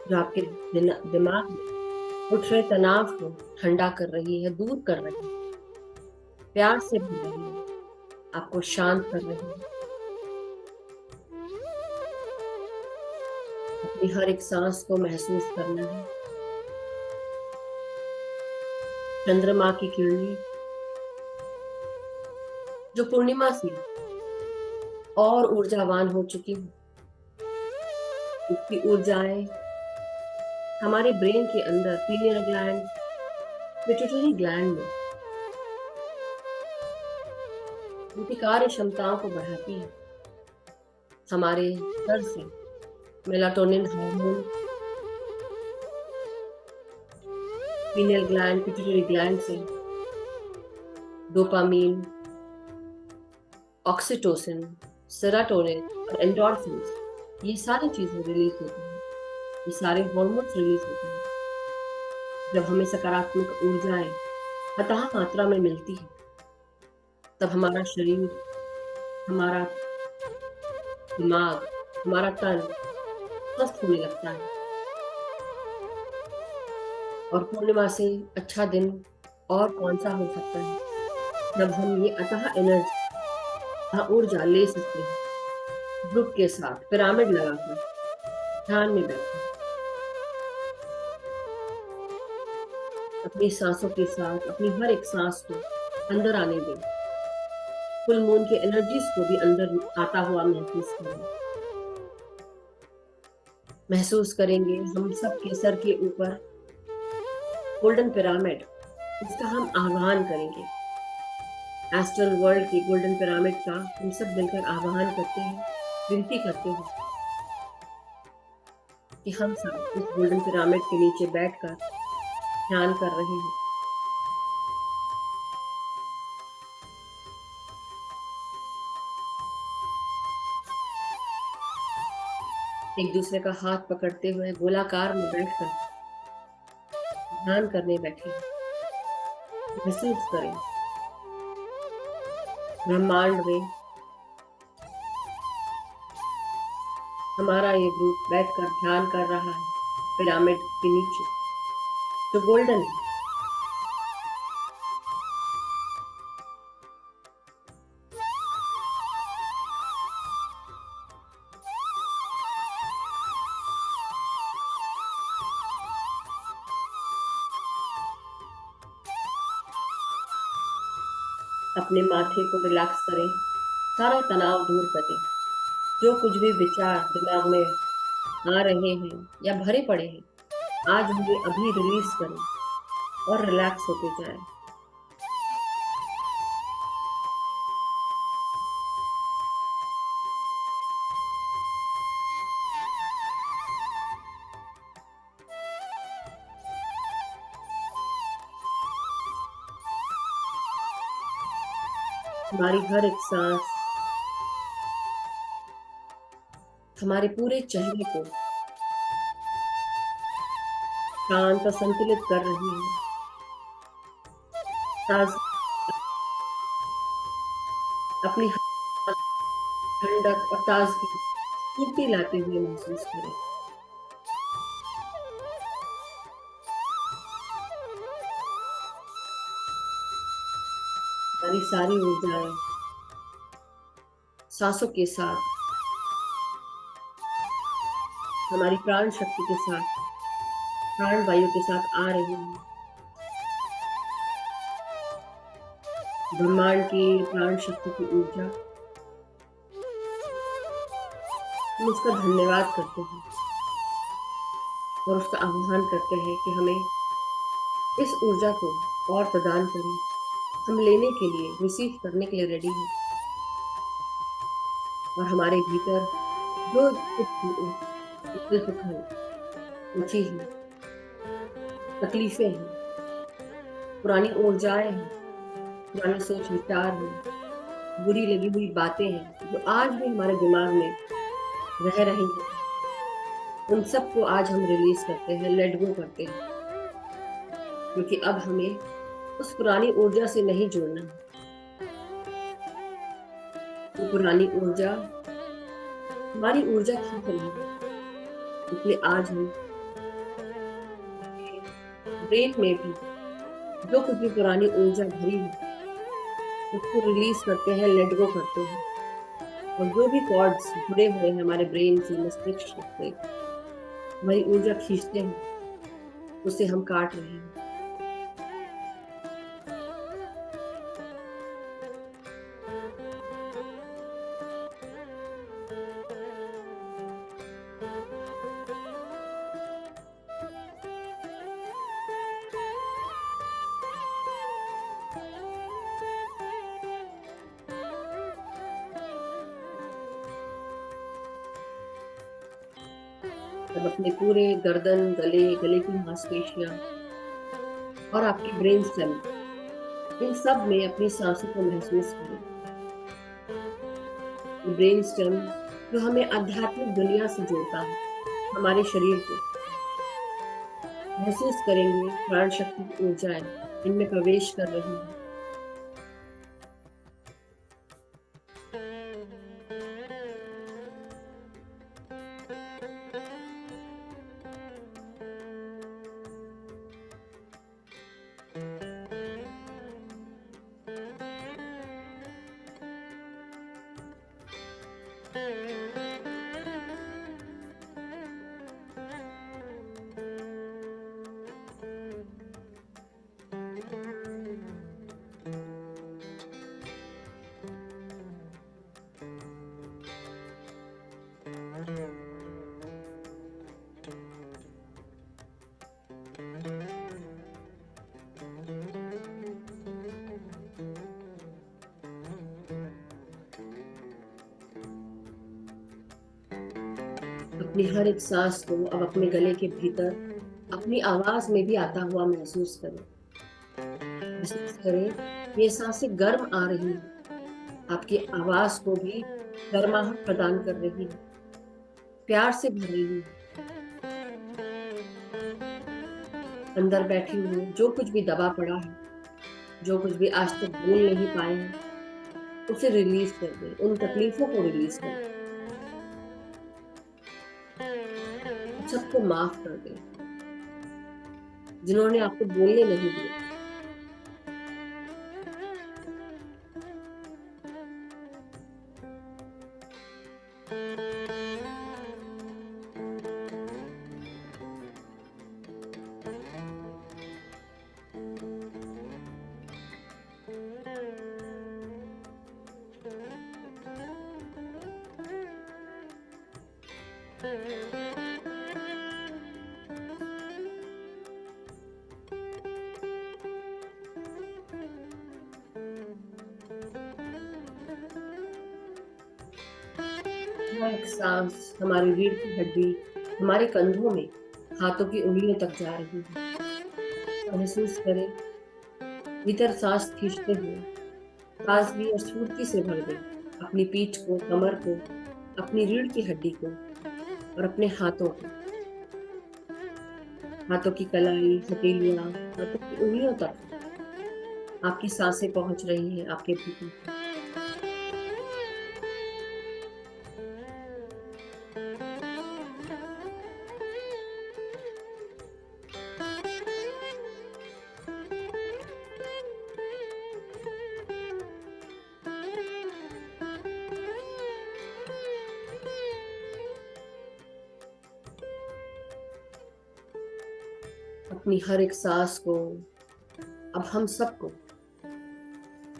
जो आपके दिमाग में उठ रहे तनाव को ठंडा कर रही है, दूर कर रही है, प्यार से भर रही है। आपको शांत कर रही है। अपनी हर एक सांस को महसूस करना है। चंद्रमा की किरणें जो पूर्णिमा से और ऊर्जावान हो चुकी है, उसकी ऊर्जाएं हमारे ब्रेन के अंदर पीनियल ग्लैंड, पिट्यूटरी ग्लैंड में उनकी कार्य क्षमताओं को बढ़ाती है। हमारे सर से melatonin hormone pineal gland, pituitary gland से डोपामीन, ऑक्सीटोसिन, सेरोटोनिन और एंडोर्फिन, ये सारी चीजें रिलीज होती हैं। ये सारे हार्मोन्स रिलीज होते हैं जब हमें सकारात्मक ऊर्जाएं अथाह मात्रा में मिलती है। तब हमारा शरीर, हमारा दिमाग, हमारा तन स्वस्थ होने लगता है। और पूर्णिमा से अच्छा दिन और कौन सा हो सकता है जब हम ये अथाह एनर्जी, अथाह ऊर्जा ले सकते हैं। ग्रुप के साथ पिरामिड लगाकर ध्यान में बैठे अपनी सांसों के साथ अपनी हर एक सांस को अंदर आने दें। फुल मून के एनर्जीज को भी अंदर आता हुआ महसूस करें। महसूस करेंगे हम सबके सर के ऊपर गोल्डन पिरामिड, इसका हम आह्वान करेंगे। एस्ट्रल वर्ल्ड की गोल्डन पिरामिड का हम सब मिलकर आह्वान करते हैं, विनती करते हैं कि हम सब इस गोल्डन पिरामिड के नीचे बैठकर ध्यान कर रहे हैं। एक दूसरे का हाथ पकड़ते हुए गोलाकार में बैठकर ध्यान करने बैठे। महसूस करें ब्रह्मांड में हमारा ये ग्रुप बैठकर ध्यान कर रहा है पिरामिड के नीचे जो गोल्डन है। अपने माथे को रिलैक्स करें, सारा तनाव दूर करें। जो कुछ भी विचार दिमाग में आ रहे हैं या भरे पड़े हैं, आज उन्हें अभी रिलीज करें और रिलैक्स होते जाएं। हमारी हर एक सांस हमारे पूरे चेहरे को शांत और संतुलित कर रही है। सांस अपनी ठंडक और ताजगी, स्फूर्ति लाते हुए महसूस करें। हमारी सारी ऊर्जाएं सांसों के साथ, हमारी प्राण शक्ति के साथ, प्राण वायु के साथ आ रही है। ब्रह्मांड की प्राण शक्ति की ऊर्जा, हम उसका धन्यवाद करते हैं और उसका आह्वान करते हैं कि हमें इस ऊर्जा को और प्रदान करें। हम लेने के लिए, रिसीव करने के लिए रेडी हैं। और हमारे भीतर जो कुछ सुख है, ऊंची है, तकलीफें हैं, पुरानी ऊर्जाएं हैं, पुराने सोच विचार हैं, बुरी लगी हुई बातें हैं जो आज भी हमारे दिमाग में रह रही हैं, उन सब को आज हम रिलीज करते हैं, लेट गो करते हैं। क्योंकि अब हमें उस पुरानी ऊर्जा से नहीं जुड़ना है। वो पुरानी ऊर्जा हमारी ऊर्जा खींच रही है। इसलिए आज हम ब्रेन में भी जो कुछ भी पुरानी ऊर्जा भरी है, उसको रिलीज करते हैं, लेट गो करते हैं। और जो भी कॉर्ड्स जुड़े हुए हैं हमारे ब्रेन से, मस्तिष्क से, हमारी ऊर्जा खींचते हैं, उसे हम काट रहे हैं। तब अपने पूरे गर्दन, गले, गले की मांसपेशियां और आपके ब्रेन स्टेम, इन सब में अपनी सांसों को महसूस करें। ब्रेन स्टेम जो हमें आध्यात्मिक दुनिया से जोड़ता है, हमारे शरीर को महसूस करेंगे। प्राण शक्ति की ऊर्जाएं इनमें प्रवेश कर रही है। अपनी हर एक सांस को अब अपने गले के भीतर अपनी आवाज में भी आता हुआ महसूस करें। महसूस करें ये सांसें गर्म आ रही है, आपकी आवाज को भी गर्माहट प्रदान कर रही है, प्यार से भर रही है। अंदर बैठे हुए जो कुछ भी दबा पड़ा है, जो कुछ भी आज तक बोल नहीं पाए हैं, उसे रिलीज कर दें, उन तकलीफों को रिलीज कर दें, सबको माफ कर दें जिन्होंने आपको बोलने नहीं दिया। हर एक सांस हमारी रीढ़ की हड्डी, हमारे कंधों में, हाथों की उंगलियों तक जा रही है। महसूस करें भीतर सांस खींचते हुए ताजगी और स्फूर्ति से भर दें अपनी पीठ को, कमर को, अपनी रीढ़ की हड्डी को और अपने हाथों को। हाथों की कलाई, हथेलियां, हाथों की उंगलियों तक आपकी सांसें पहुंच रही हैं आपके भीतर। अपनी हर एक सांस को अब हम सबको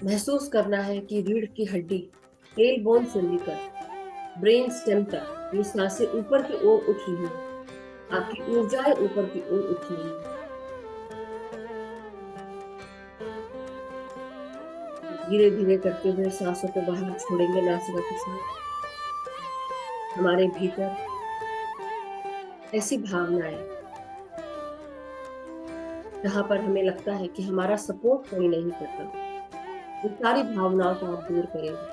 महसूस करना है कि रीढ़ की हड्डी, टेल बोन से लेकर ब्रेन स्टेम तक ये सांसें ऊपर की ओर उठ रही हैं, आपकी ऊर्जाएं ऊपर की ओर उठ रही हैं। धीरे धीरे करते हुए सांसों को बाहर छोड़ेंगे नासिका के साथ। हमारे भीतर ऐसी भावनाएं जहां पर हमें लगता है कि हमारा सपोर्ट कोई नहीं करता, वो सारी भावनाओं को आप दूर करेंगे,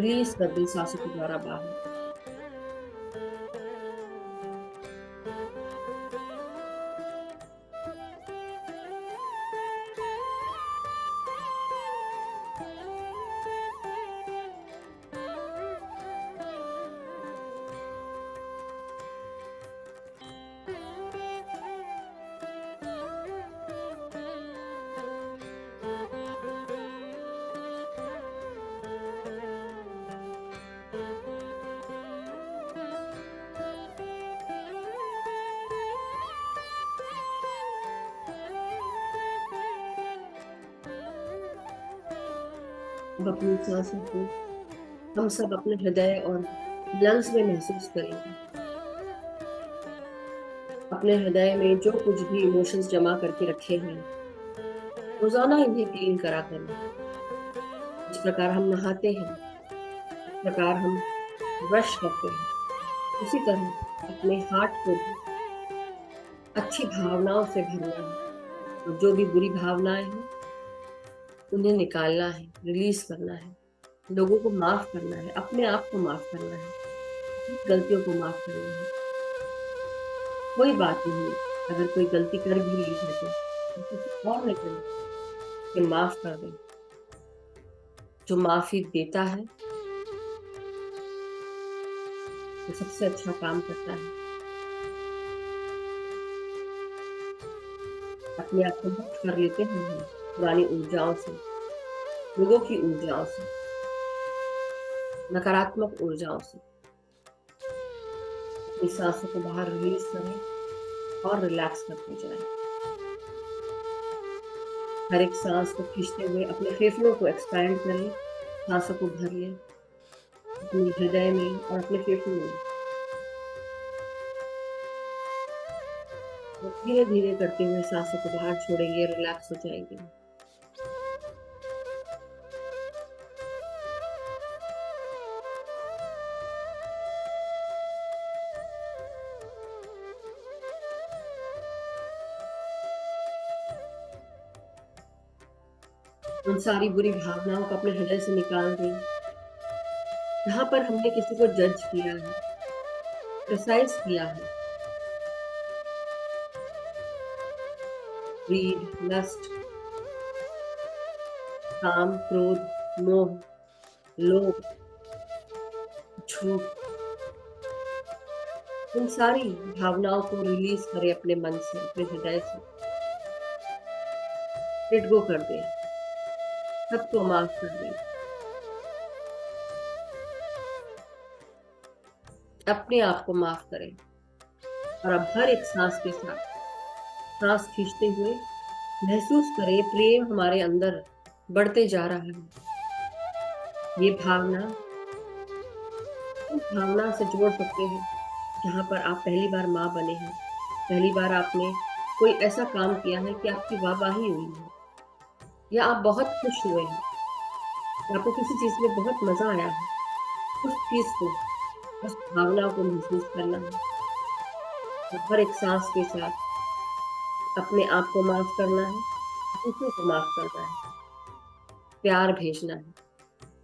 रिलीज कर दें सांसों के द्वारा बाहर। अब अपनी सांसों को हम सब अपने हृदय और लंग्स में महसूस करेंगे। अपने हृदय में जो कुछ भी इमोशंस जमा करके रखे हैं, रोजाना इन्हें क्लीन करा करें। जिस प्रकार हम नहाते हैं, जिस प्रकार हम ब्रश करते हैं, उसी तरह अपने हार्ट को भी अच्छी भावनाओं से भरना है। और जो भी बुरी भावनाएं हैं, उन्हें निकालना है, रिलीज करना है, लोगों को माफ करना है, अपने आप को माफ करना है, अपनी गलतियों को माफ करना है। कोई बात नहीं, अगर कोई गलती कर भी ली है तो किसी और ने करी, उसे माफ कर दें। जो माफी देता है वो सबसे अच्छा काम करता है। अपने आप को मुक्त कर लेते हैं हम पुरानी ऊर्जाओं से, लोगों की ऊर्जाओं से, नकारात्मक ऊर्जाओं से। अपनी सांसों को बाहर रिलीज करें और रिलैक्स करते जाएं। हर एक सांस को खींचते हुए अपने फेफड़ों को एक्सपैंड करें, सांसों को भर लें अपने हृदय में और अपने फेफड़ों में। धीरे धीरे करते हुए सांसों को बाहर छोड़ेंगे, रिलैक्स हो जाएंगे। उन सारी बुरी भावनाओं को अपने हृदय से निकाल दें जहां पर हमने किसी को जज किया है, क्रिटिसाइज किया है। ग्रीड, लस्ट, काम, क्रोध, मोह, लोभ, झूठ, उन सारी भावनाओं को रिलीज करें अपने मन से, अपने हृदय से। लेट गो कर दें, सबको माफ कर दें। अपने आप को माफ करें। और अब हर एक सांस के साथ सांस खींचते हुए महसूस करें प्रेम हमारे अंदर बढ़ते जा रहा है। ये भावना उस भावना से जोड़ सकते हैं जहां पर आप पहली बार माँ बने हैं, पहली बार आपने कोई ऐसा काम किया है कि आपकी वाहवाही हुई है, या आप बहुत खुश हुए हैं, या आपको किसी चीज में बहुत मजा आया है। उस चीज को, उस भावना को महसूस करना है। और हर एक सांस के साथ अपने आप को माफ करना है, दूसरों को माफ करना है, प्यार भेजना है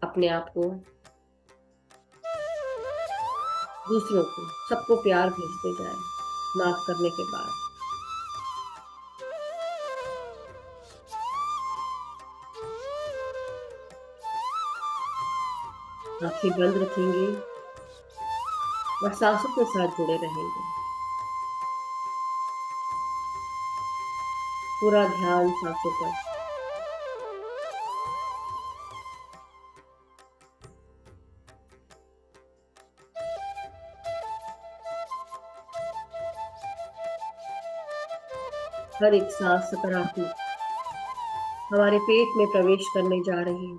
अपने आप को, दूसरों को, सबको प्यार भेजते जाए माफ करने के बाद। आंखें बंद रखेंगे और सांसों के साथ जुड़े रहेंगे। पूरा ध्यान सांसों पर। हर एक सांस सकारात्मक हमारे पेट में प्रवेश करने जा रही है।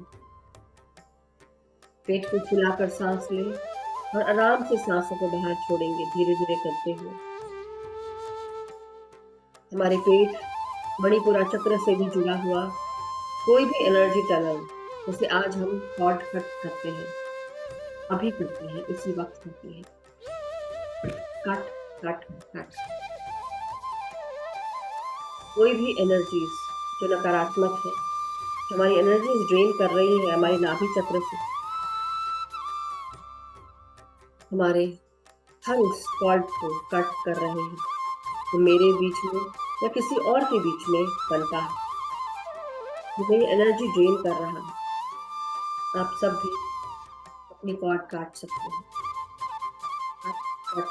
पेट को फुलाकर सांस लें और आराम से सांसों को बाहर छोड़ेंगे, धीरे धीरे करते हुए। हमारे पेट मणिपुरा चक्र से भी जुड़ा हुआ कोई भी एनर्जी टनल, उसे आज हम शॉर्ट कट करते हैं, अभी करते हैं, इसी वक्त करते हैं। Cut cut cut. कोई भी एनर्जीज जो नकारात्मक है, हमारी एनर्जीज ड्रेन कर रही है हमारे नाभि चक्र से, हमारे हर उस कॉर्ड को कट कर रहे हैं, तो मेरे बीच में या किसी और के बीच में बनता है, मेरी एनर्जी ड्रेन कर रहा है। आप सब भी अपनी कॉर्ड काट सकते हैं। Cut cut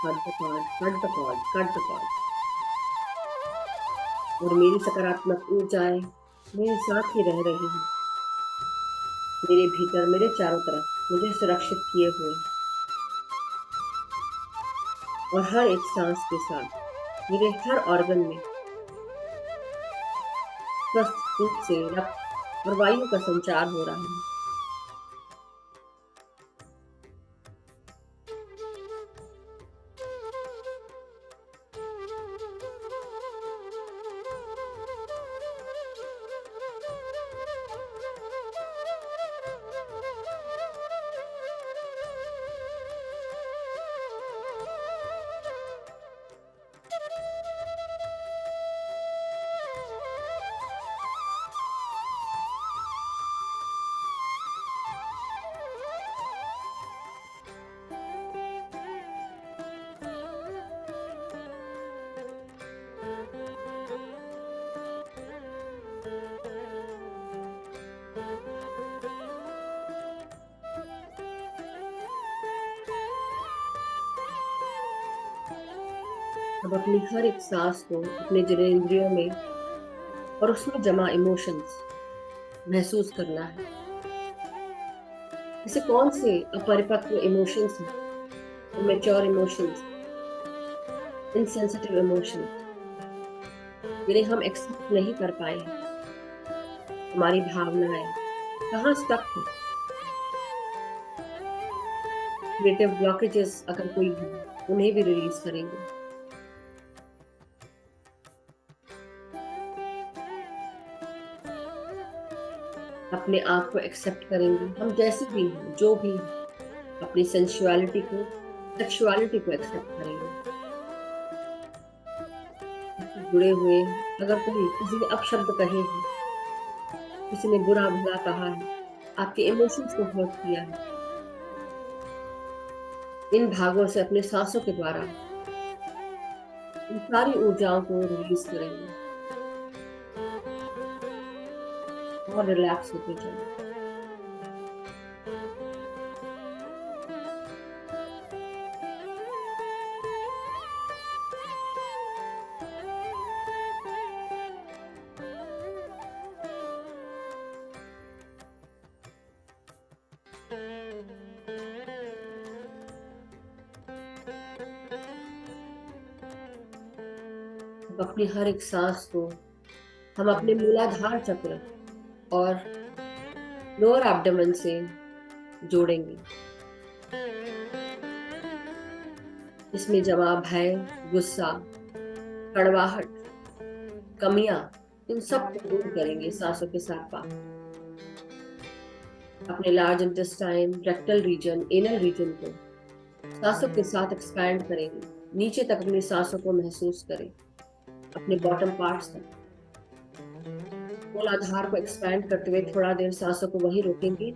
cut the cord, cut the cord, cut the cord. और मेरी सकारात्मक ऊर्जाएं मेरे साथ ही रह रही हैं, मेरे भीतर, मेरे चारों तरफ मुझे सुरक्षित किए हुए। और हर एक सांस के साथ मेरे हर ऑर्गन में स्वस्थ रूप से रक्त और वायु का संचार हो रहा है। अब अपनी हर एक सांस को अपने जननेंद्रियों में और उसमें जमा इमोशंस महसूस करना है। जैसे कौन से अपरिपक्व इमोशंस हैं, मैच्योर इमोशंस, इनसेंसिटिव इमोशंस, जिन्हें हम एक्सेप्ट नहीं कर पाए हैं। हमारी भावनाएं कहाँ स्टक है, क्रिएटिव ब्लॉकेजेस अगर कोई है, उन्हें भी रिलीज करेंगे। अपने आप को एक्सेप्ट करेंगे, हम जैसे भी हैं, जो भी हैं। अपनी सेंसुअलिटी को, सेक्सुअलिटी को एक्सेप्ट करेंगे। उससे जुड़े हुए अगर कोई किसी ने अपशब्द कहे हैं, किसी ने बुरा भला कहा है, आपके इमोशंस को हर्ट किया है, इन भागों से अपने सांसों के द्वारा इन सारी ऊर्जाओं को रिलीज करेंगे और रिलैक्स होते जाएंगे। अब अपनी हर एक सांस को हम अपने मूलाधार चक्र और लोअर एब्डोमेन से जोड़ेंगे। इसमें जमा भय, गुस्सा, कड़वाहट, कमियां, इन सब को दूर करेंगे सांसों के साथ साथ। अपने large intestine, rectal region, anal region को सांसों के साथ एक्सपैंड करेंगे। नीचे तक अपनी सांसों को महसूस करें, अपने बॉटम पार्ट्स तक। मूलाधार को एक्सपैंड करते हुए थोड़ा देर सांसों को वहीं रोकेंगे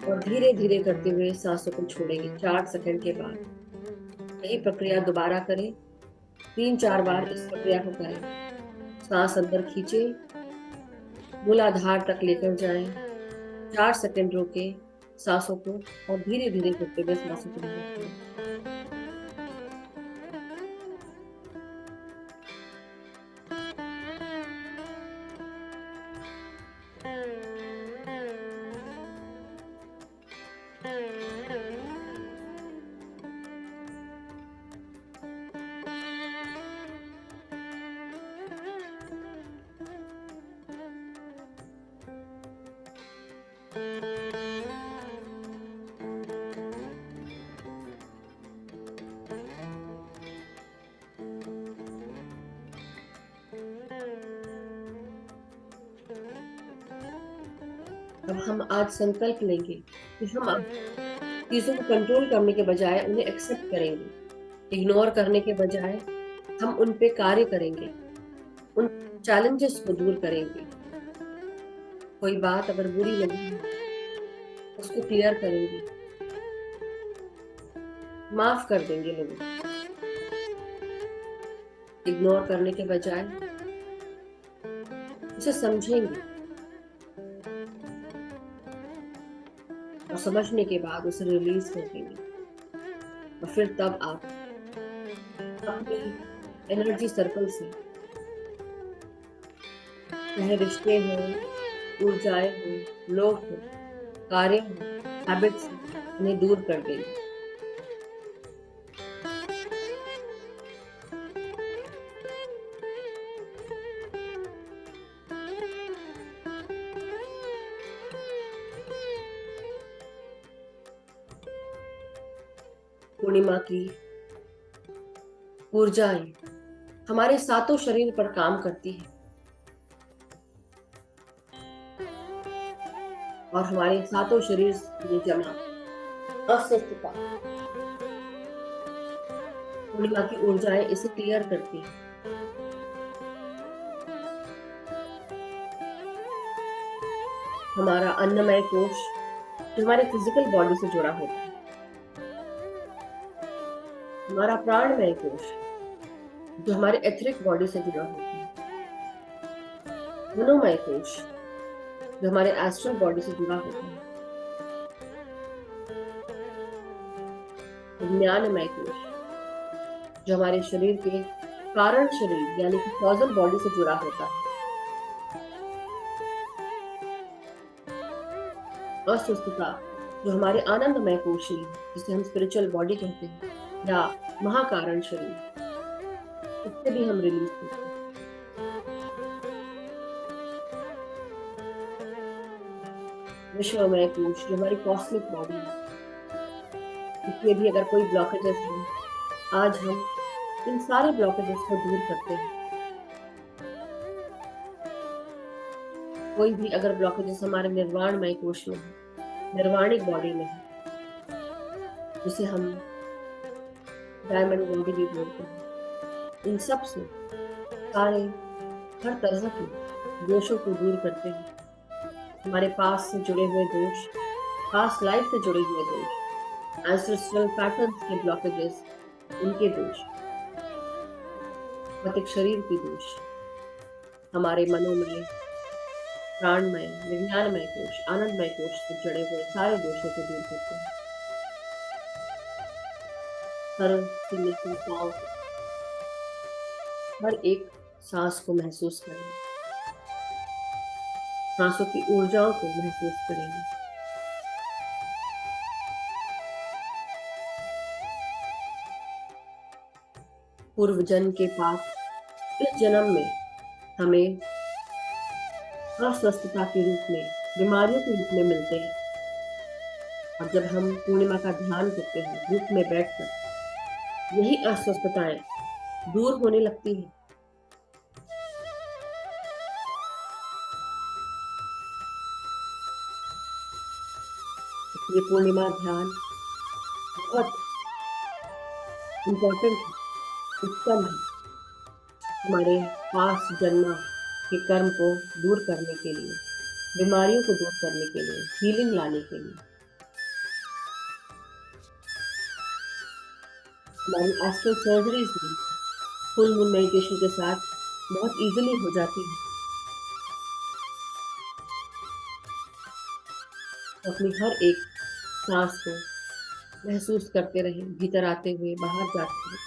और धीरे धीरे करते हुए सांसों को छोड़ेंगे। 4 सेकंड के बाद यही प्रक्रिया दोबारा करें। 3-4 बार इस प्रक्रिया को करें। सांस अंदर खींचे, मूलाधार तक लेकर जाएं, 4 सेकंड रोके सांसों को और धीरे धीरे करते हुए सांसों को बाहर छोड़ें। अब हम आज संकल्प लेंगे कि हम अब चीजों को कंट्रोल करने के बजाय उन्हें एक्सेप्ट करेंगे। इग्नोर करने के बजाय हम उन पे कार्य करेंगे, उन चैलेंजेस को दूर करेंगे। कोई बात अगर बुरी लगी उसको क्लियर करेंगे, माफ कर देंगे लोगों को। इग्नोर करने के बजाय उसे समझेंगे और समझने के बाद उसे रिलीज कर देंगे। और फिर तब आप अपनी एनर्जी सर्कल से, चाहे रिश्ते हो, ऊर्जाएं हो, लोग हो, कार्य हो, हैबिट्स हो, उन्हें दूर कर देंगे। पूर्णिमा की ऊर्जाएं हमारे सातों शरीर पर काम करती है और हमारे सातों शरीर में जमा अस्वस्थता, पूर्णिमा की ऊर्जाएं इसे क्लियर करती है। हमारा अन्नमय कोश जो हमारे फिजिकल बॉडी से जुड़ा होता है, हमारा प्राणमय कोश जो हमारे एथरिक बॉडी से जुड़ा होता है, मनोमय कोश जो हमारे एस्ट्रल बॉडी से जुड़ा होता है, ज्ञानमय कोश जो हमारे शरीर के कारण शरीर यानी कि कॉजल बॉडी से जुड़ा होता है, अस्वस्थता जो हमारे आनंदमय कोश शरीर जिसे हम स्पिरिचुअल बॉडी कहते हैं या महाकारण शरीर, इससे भी हम रिलीज करते हैं। विश्वमय कोश जो हमारी कॉस्मिक बॉडी है, इसलिए भी अगर कोई ब्लॉकेजेस है, आज हम इन सारे ब्लॉकेजेस को दूर करते हैं। कोई भी अगर ब्लॉकेजेस हमारे निर्वाणमय कोश में है, निर्वाणिक बॉडी में है, जिसे हम डायमंड बॉडी भी बोलते हैं, इन सब से सारे हर तरह के दोषों को दूर करते हैं। हमारे पास से जुड़े हुए दोष, पास्ट लाइफ से जुड़े हुए दोष, एंसेस्ट्रल पैटर्न्स के ब्लॉकेजेस, उनके दोष, भौतिक शरीर की दोष, हमारे मनोमय, प्राणमय, विज्ञानमय कोश, आनंदमय कोश से जुड़े हुए सारे दोषों को दूर करते हैं। हर से लेकर पांव, हर एक सांस को महसूस करें, सांसों की ऊर्जाओं को महसूस करेंगे। पूर्व जन्म के पाप इस जन्म में हमें अस्वस्थता के रूप में, बीमारियों के रूप में मिलते हैं। और जब हम पूर्णिमा का ध्यान करते हैं ग्रुप में बैठकर, यही अस्वस्थताएं दूर होने लगती हैं। ये पूर्णिमा ध्यान बहुत इम्पोर्टेंट है, उत्तम है हमारे पास जन्म के कर्म को दूर करने के लिए, बीमारियों को दूर करने के लिए, हीलिंग लाने के लिए। हमारी एस्ट्रल सर्जरीज भी फुल मून मेडिटेशन के साथ बहुत इजीली हो जाती है। अपनी हर एक सांस को महसूस करते रहे, भीतर आते हुए, बाहर जाते हुए।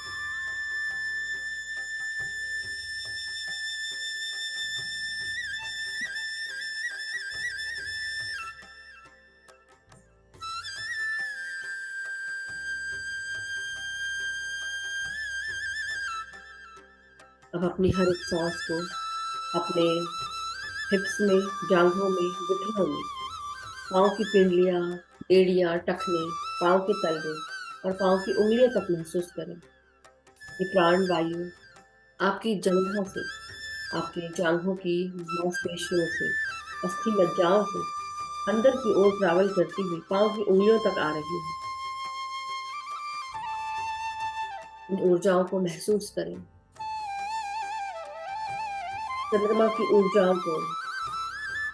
अब अपनी हर एक सांस को अपने हिप्स में, जांघों में, घुटनों में, पाँव की पिंडलियां, एड़ियां, टखने, पाँव के तलवे और पाँव की उंगलियों तक महसूस करें। ये प्राण वायु आपकी जंघों से, आपके जांघों की मांसपेशियों से, अस्थि मज्जाओं से अंदर की ओर ट्रैवल करती हुई पाँव की उंगलियों तक आ रही है। इन ऊर्जाओं को महसूस करें, चंद्रमा की ऊर्जाओं को,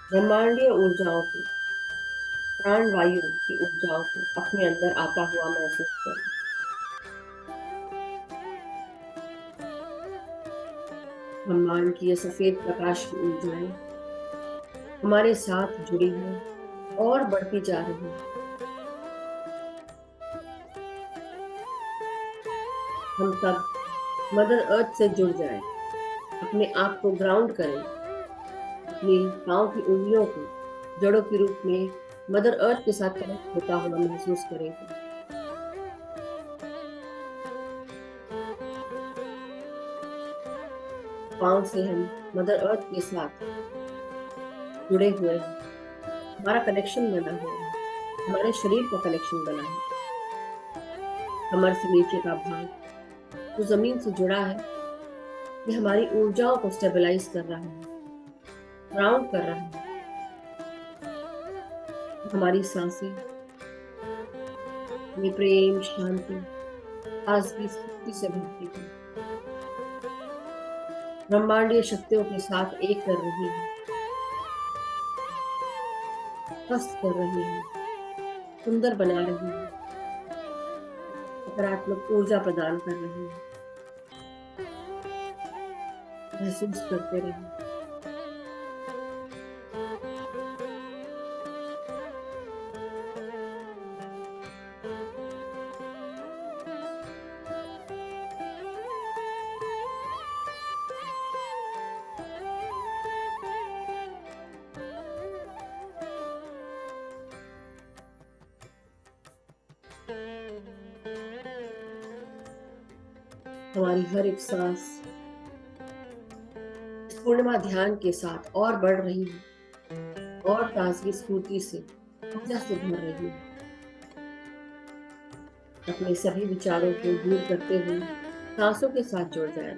ब्रह्मांडीय ऊर्जाओं को, प्राण वायु की ऊर्जाओं को अपने अंदर आता हुआ महसूस करें। ब्रह्मांड की ये सफेद प्रकाश की ऊर्जाएं हमारे साथ जुड़ी हैं और बढ़ती जा रही हैं। हम सब मदर अर्थ से जुड़ जाएं, अपने आप को ग्राउंड करें, अपनी पाँव की उंगलियों को जड़ों के रूप में मदर अर्थ के साथ कनेक्ट होता हुआ महसूस करेंगे। पाँव से हम मदर अर्थ के साथ जुड़े हुए हैं, हमारा कनेक्शन बना हुआ है, हमारे शरीर का कनेक्शन बना है। कमर से नीचे का भाग जो जमीन से जुड़ा है, ये हमारी ऊर्जाओं को स्टेबलाइज कर रहा है, ग्राउंड कर रहा है। हमारी सांसें ये प्रेम, शांति, ताजगी, स्फूर्ति से भरती है, ब्रह्मांडीय शक्तियों के साथ एक कर रही है, स्वस्थ कर रही है, सुंदर बना रही है, सकारात्मक ऊर्जा प्रदान कर रही है। महसूस करते रहे। हमारी हर एक सांस इस पूर्णिमा ध्यान के साथ और बढ़ रही है और ताजगी स्फूर्ति से ऊर्जा से भर रही है। अपने सभी विचारों को दूर करते हुए सांसों के साथ जुड़ जाएं।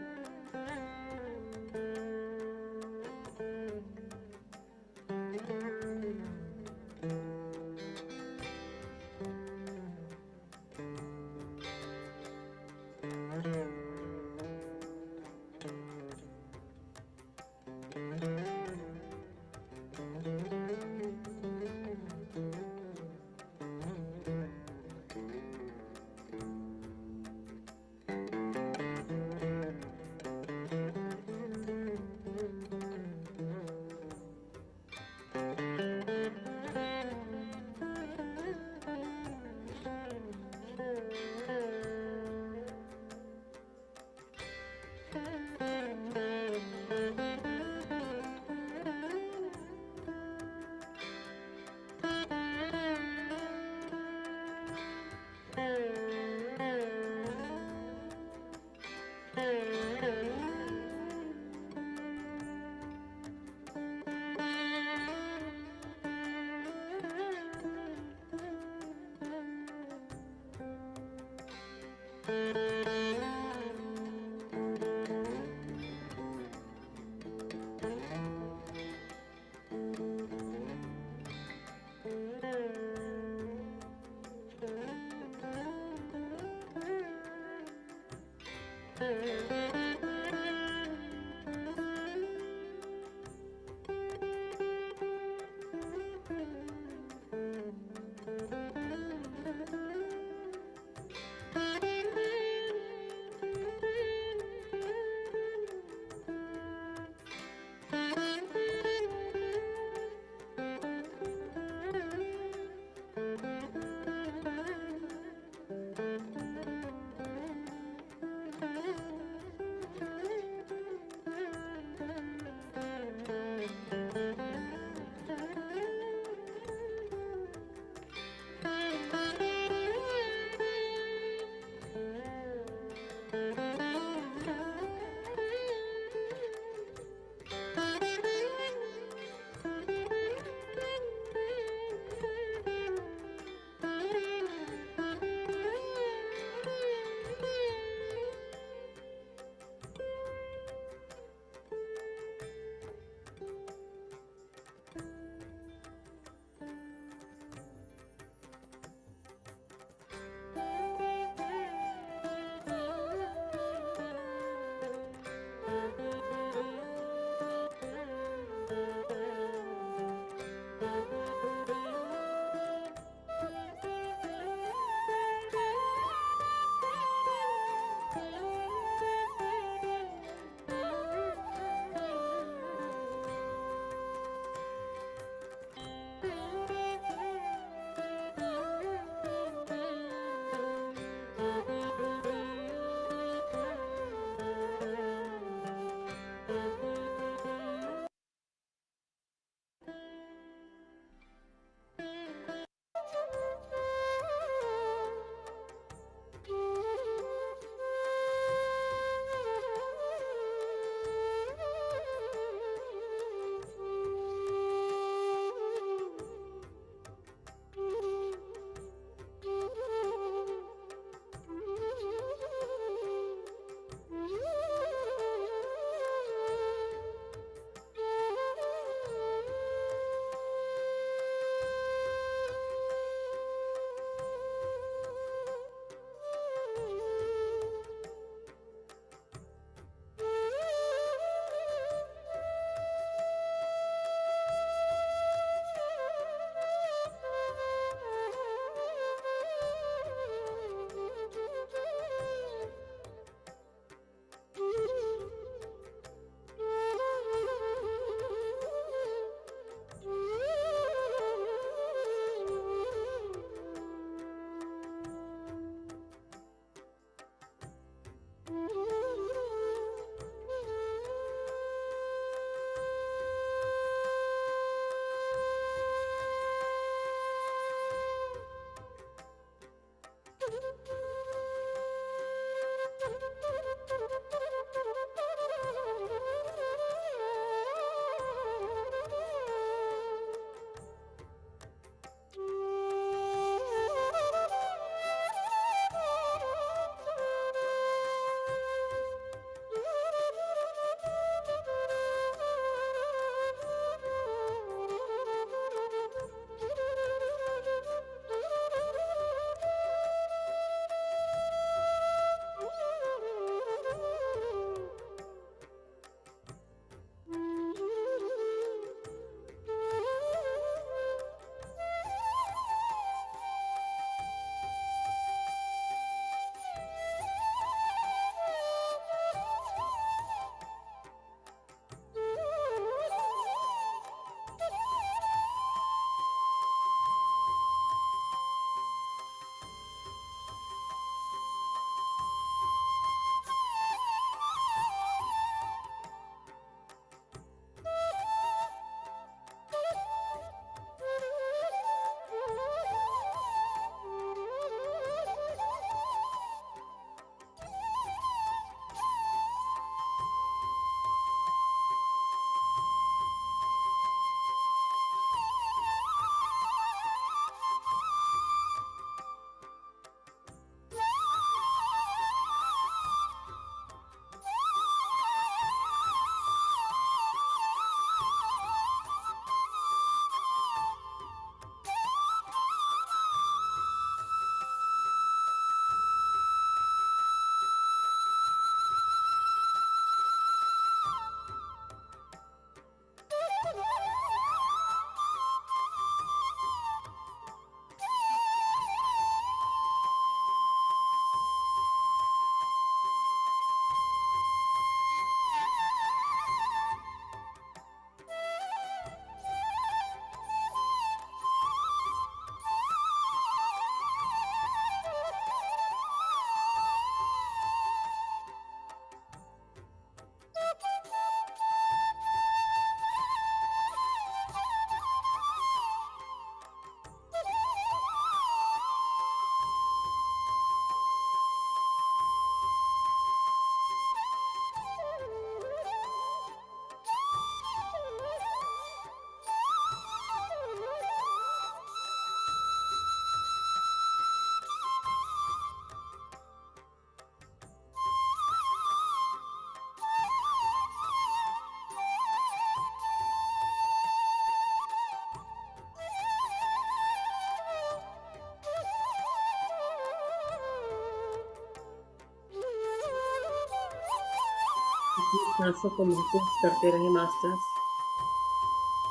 अपनी सांसों को महसूस करते रहे मास्टर्स।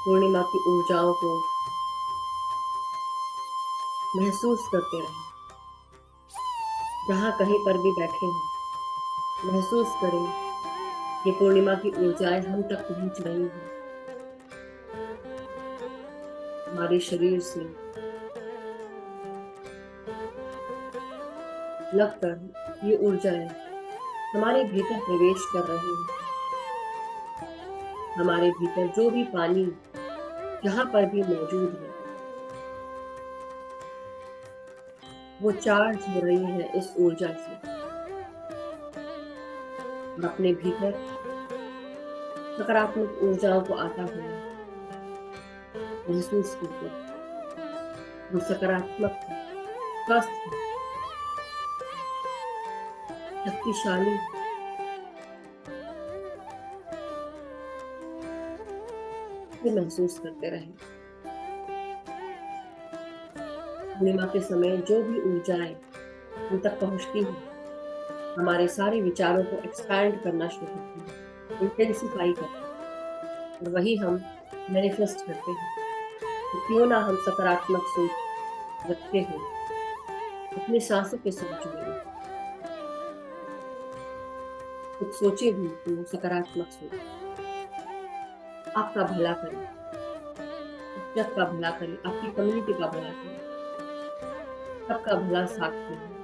पूर्णिमा की ऊर्जाओं को महसूस करते रहे। जहां कहीं पर भी बैठे हैं, महसूस करें कि पूर्णिमा की ऊर्जाएं हम तक पहुंच रही हैं, हमारे शरीर से लगकर ये ऊर्जाएं हमारे भीतर प्रवेश कर रही हैं। हमारे भीतर जो भी पानी जहां पर भी मौजूद है, वो चार्ज हो रही है इस ऊर्जा से, और अपने भीतर सकारात्मक ऊर्जाओं को आता हुआ महसूस कीजिए। वो सकारात्मक है, स्वस्थ है, शक्तिशाली है। ये महसूस करते रहे। पूर्णिमा के समय जो भी ऊर्जाएं हम तक पहुंचती हैं, हमारे सारे विचारों को एक्सपैंड करना शुरू करती हैं, इंटेंसिफाई करती हैं, और वही हम मैनिफेस्ट करते हैं। तो क्यों ना हम सकारात्मक सोच रखते हुए अपनी सांसों के साथ जुड़े, कुछ सोचे भी तो सकारात्मक सोच आपका भला करे, जग का भला करे, आपकी कम्युनिटी का भला करे, सबका भला साथ में है।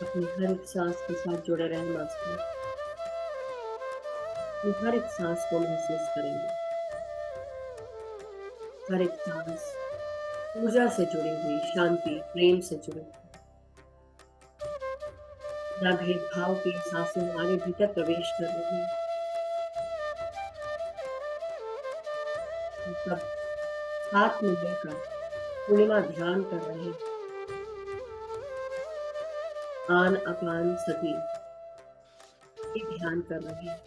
अपनी हर एक सांस के साथ जुड़े रहें मास्टर। अपनी हर एक सांस को महसूस करेंगे। हर एक सांस ऊर्जा से जुड़ी हुई, शांति, प्रेम से जुड़ी हुई। बिना भेदभाव के सांसें हमारे भीतर प्रवेश कर रही हैं। हम सब साथ में मिलकर पूर्णिमा ध्यान कर रहे हैं। आन अपान सती ये ध्यान कर रहे हैं।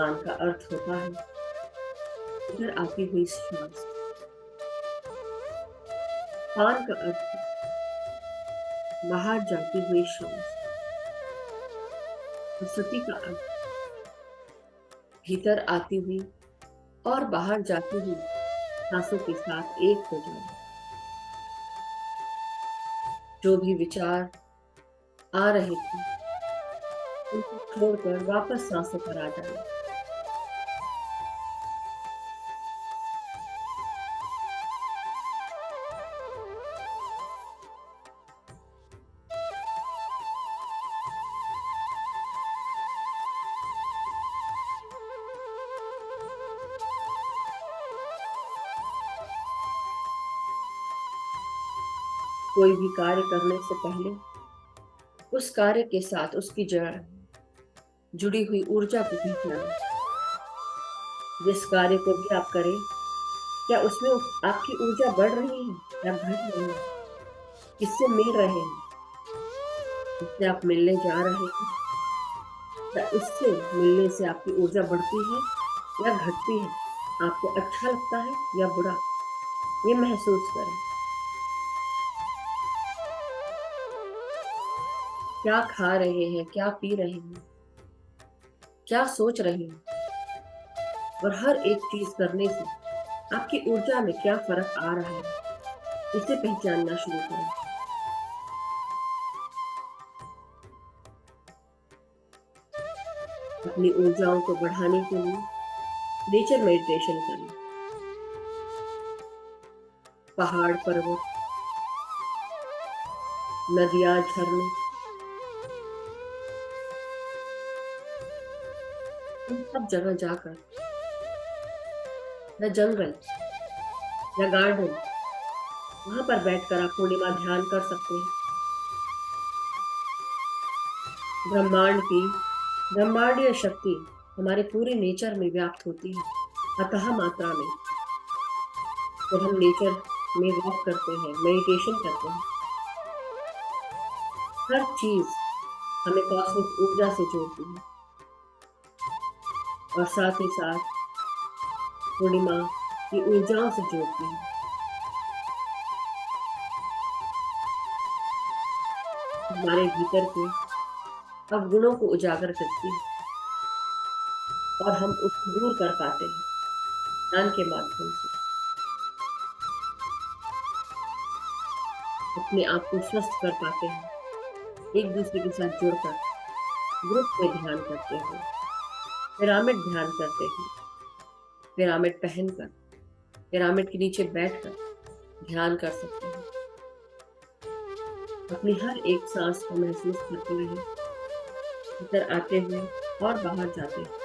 आन का अर्थ होता है इधर आती हुई श्वास। पान का अर्थ है बाहर जाती हुई श्वास। और सती का अर्थ भीतर आती हुई और बाहर जाती हुई सांसों के साथ एक हो जाना। जो भी विचार आ रहे थे उनको छोड़कर वापस सांसों पर आ जाना। कोई भी कार्य करने से पहले उस कार्य के साथ उसकी जड़ जुड़ी हुई ऊर्जा को पहचानें। जिस कार्य को भी आप करें, क्या उसमें आपकी ऊर्जा बढ़ रही है या घट रही है? किससे मिल रहे हैं? जिससे आप मिलने जा रहे हैं, क्या उससे मिलने से आपकी ऊर्जा बढ़ती है या घटती है? आपको अच्छा लगता है या बुरा? ये महसूस करें। क्या खा रहे हैं, क्या पी रहे हैं, क्या सोच रहे हैं, और हर एक चीज करने से आपकी ऊर्जा में क्या फर्क आ रहा है, इसे पहचानना शुरू करें। अपनी ऊर्जाओं को बढ़ाने के लिए नेचर मेडिटेशन करें। पहाड़, पर्वत, नदियां, झरने, इन सब जगह जाकर या जंगल या गार्डन, वहां पर बैठकर आप पूर्णिमा ध्यान कर सकते हैं। ब्रह्मांड की ब्रह्मांडीय शक्ति हमारे पूरे नेचर में व्याप्त होती है, अतः मात्रा में। जब हम नेचर में वॉक करते हैं, मेडिटेशन करते हैं, हर चीज हमें कॉस्मिक ऊर्जा से जोड़ती है और साथ ही साथ पूर्णिमा की ऊर्जाओं से जोड़ती है। हमारे भीतर के अवगुणों को उजागर करती है और हम उसको दूर कर पाते हैं ध्यान के माध्यम से। अपने आप को स्वस्थ कर पाते हैं एक दूसरे के साथ जुड़कर, ग्रुप में ध्यान करते हुए, पिरामिड ध्यान करते हुए, पिरामिड पहनकर, पिरामिड के नीचे बैठकर ध्यान कर सकते हैं। अपनी हर एक सांस को महसूस करते रहे, भीतर आते हुए और बाहर जाते हुए।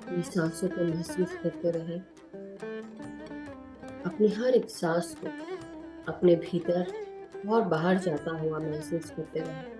अपनी सांसों को महसूस करते रहे, अपनी हर एक सांस को अपने भीतर और बाहर जाता हुआ महसूस करते रहे।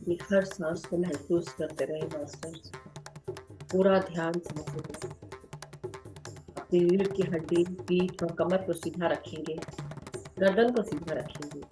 अपनी हर सांस को महसूस करते रहे मास्टर। पूरा ध्यान सांसों में। अपनी रीढ़ की हड्डी, पीठ और कमर को सीधा रखेंगे, गर्दन को सीधा रखेंगे।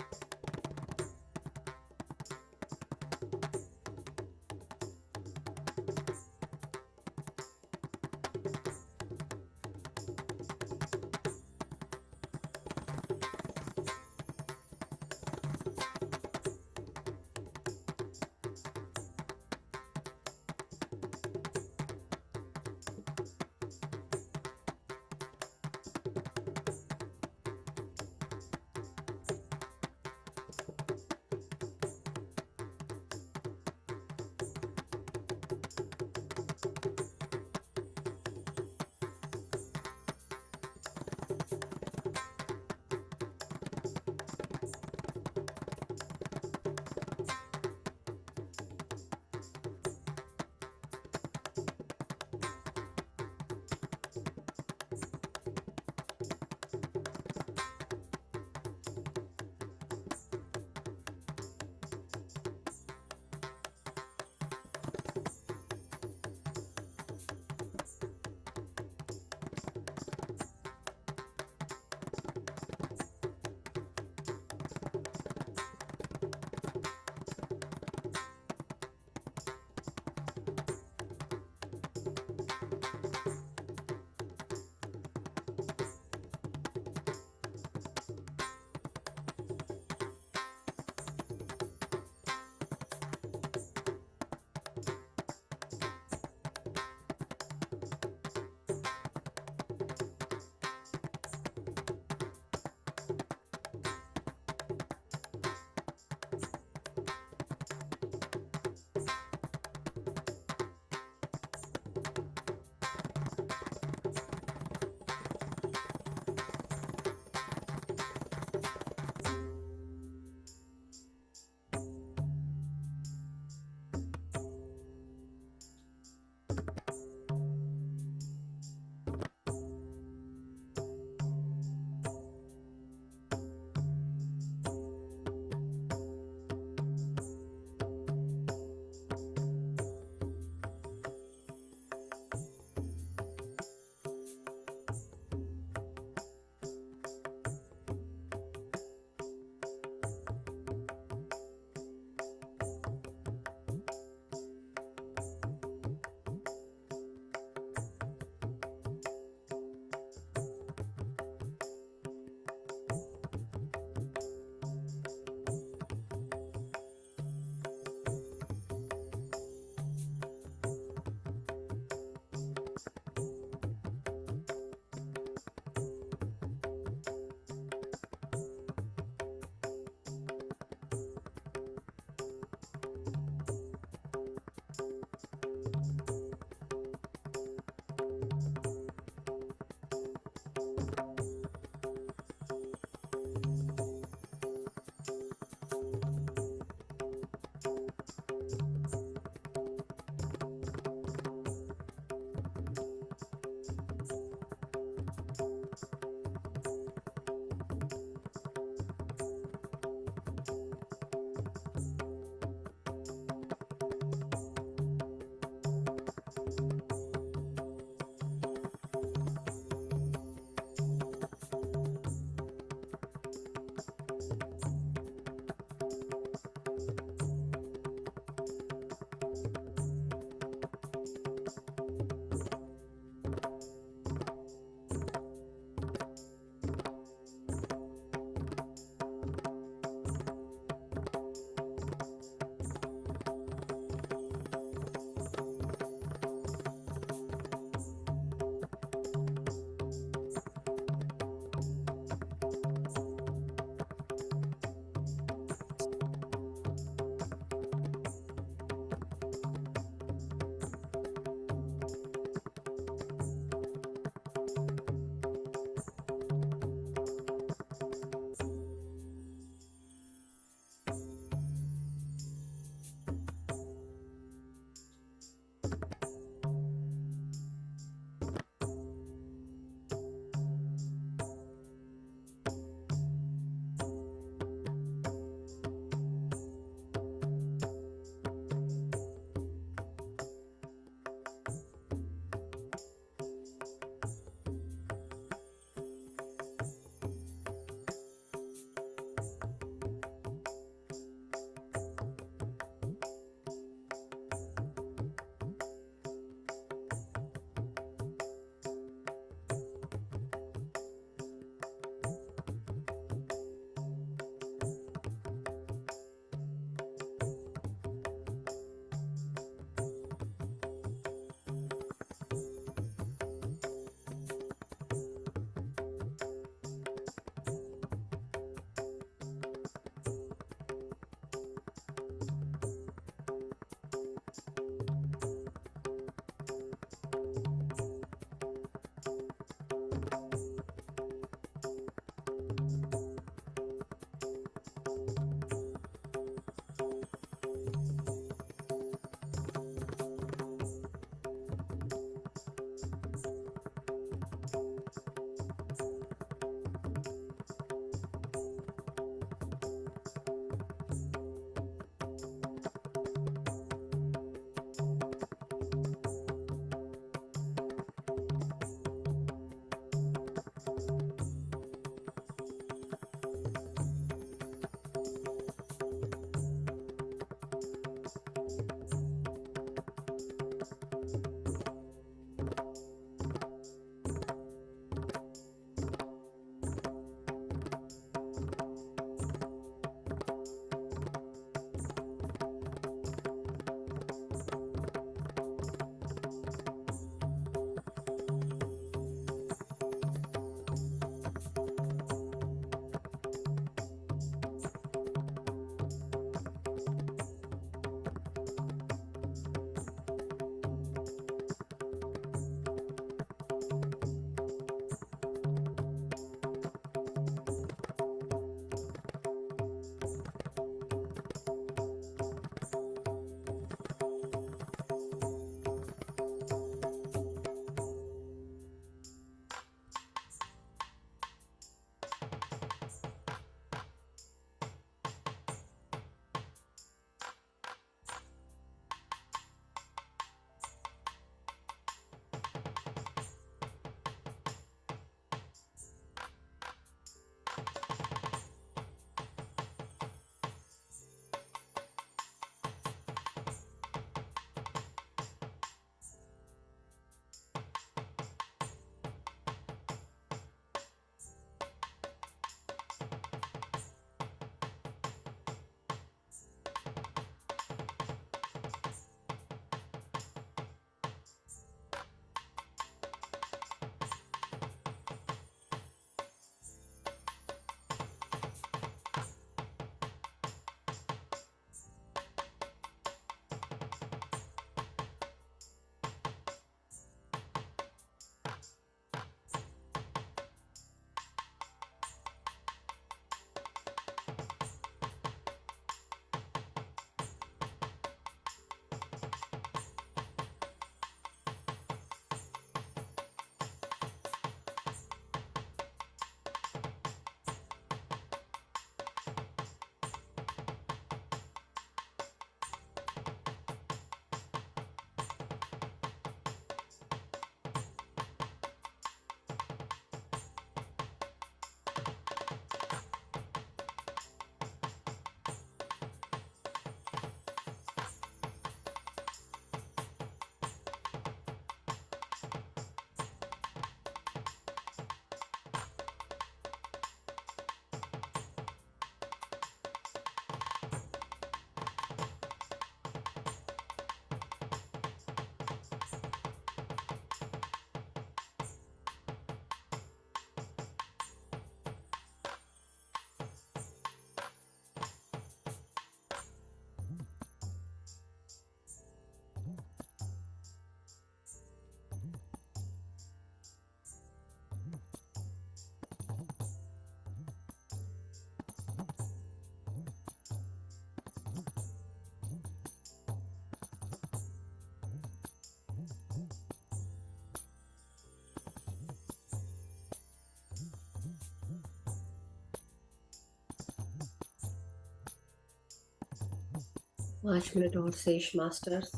5 मिनट और शेष मास्टर्स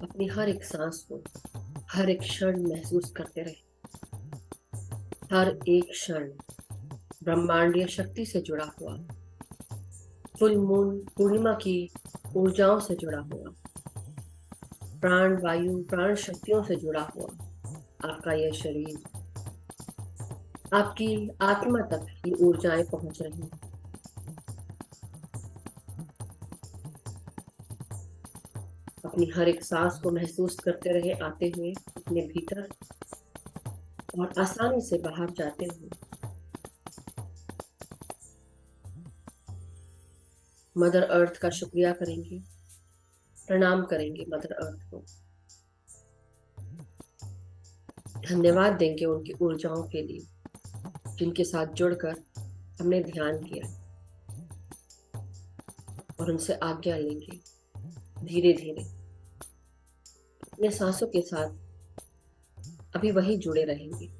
अपनी हर एक सांस को, हर एक क्षण महसूस करते रहे। हर एक क्षण ब्रह्मांडीय शक्ति से जुड़ा हुआ, फुल मून पूर्णिमा की ऊर्जाओं से जुड़ा हुआ, प्राण वायु प्राण शक्तियों से जुड़ा हुआ आपका यह शरीर, आपकी आत्मा तक ये ऊर्जाएं पहुंच रही हैं। अपनी हर एक सांस को महसूस करते रहे आते हुए अपने भीतर और आसानी से बाहर जाते हुए। मदर अर्थ का शुक्रिया करेंगे, प्रणाम करेंगे मदर अर्थ को, धन्यवाद देंगे उनकी ऊर्जाओं के लिए जिनके साथ जुड़कर हमने ध्यान किया, और उनसे आज्ञा लेंगे धीरे धीरे अपने सांसों के साथ अभी वही जुड़े रहेंगे।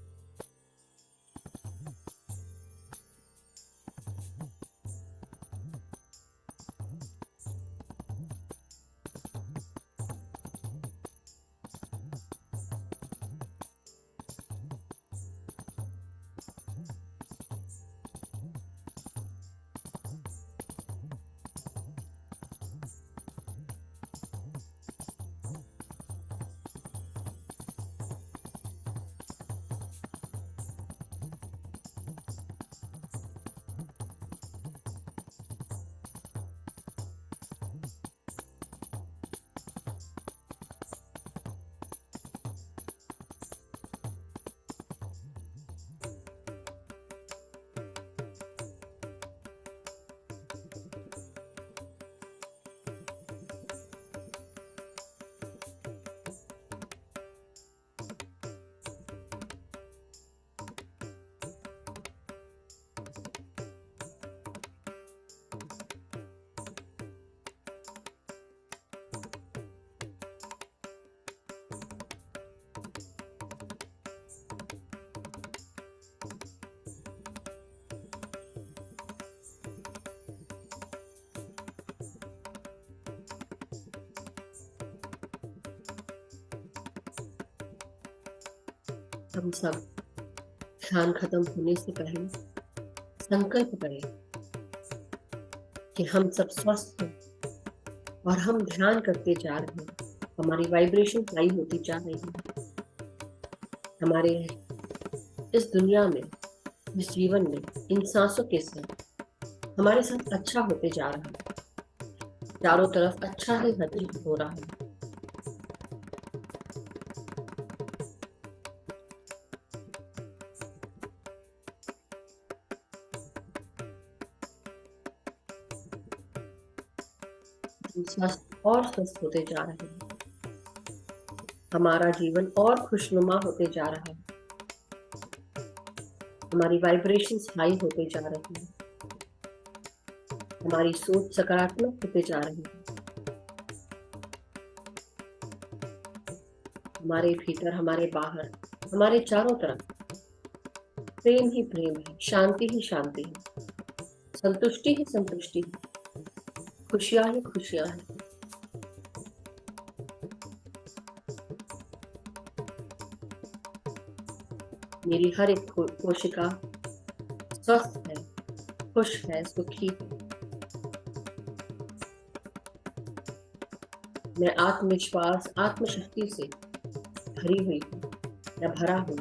हम सब ध्यान खत्म होने से पहले संकल्प करें कि हम सब स्वस्थ हैं और हम ध्यान करते जा रहे हैं। हमारी वाइब्रेशन हाई होती जा रही है। हमारे इस दुनिया में, इस जीवन में, इन सांसों के साथ हमारे साथ अच्छा होते जा रहा है। चारों तरफ अच्छा ही हो रहा है। स्वस्थ और स्वस्थ होते जा रहे हैं। हमारा जीवन और खुशनुमा होते जा रहा है। हमारी वाइब्रेशंस हाई होते जा रही है। हमारी सोच सकारात्मक होते जा रही है। हमारे भीतर, हमारे बाहर, हमारे चारों तरफ प्रेम ही प्रेम है, शांति ही शांति है, संतुष्टि ही संतुष्टि है, खुशियां ही खुशियां हैं। मेरी हर एक कोशिका स्वस्थ है, खुश है, सुखी है। मैं आत्मविश्वास, आत्मशक्ति से भरी हुई हूँ या भरा हूँ।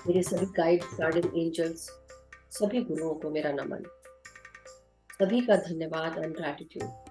मेरे सभी गाइड्स, गार्डियन एंजल्स, सभी गुरुओं को मेरा नमन, सभी का धन्यवाद and gratitude.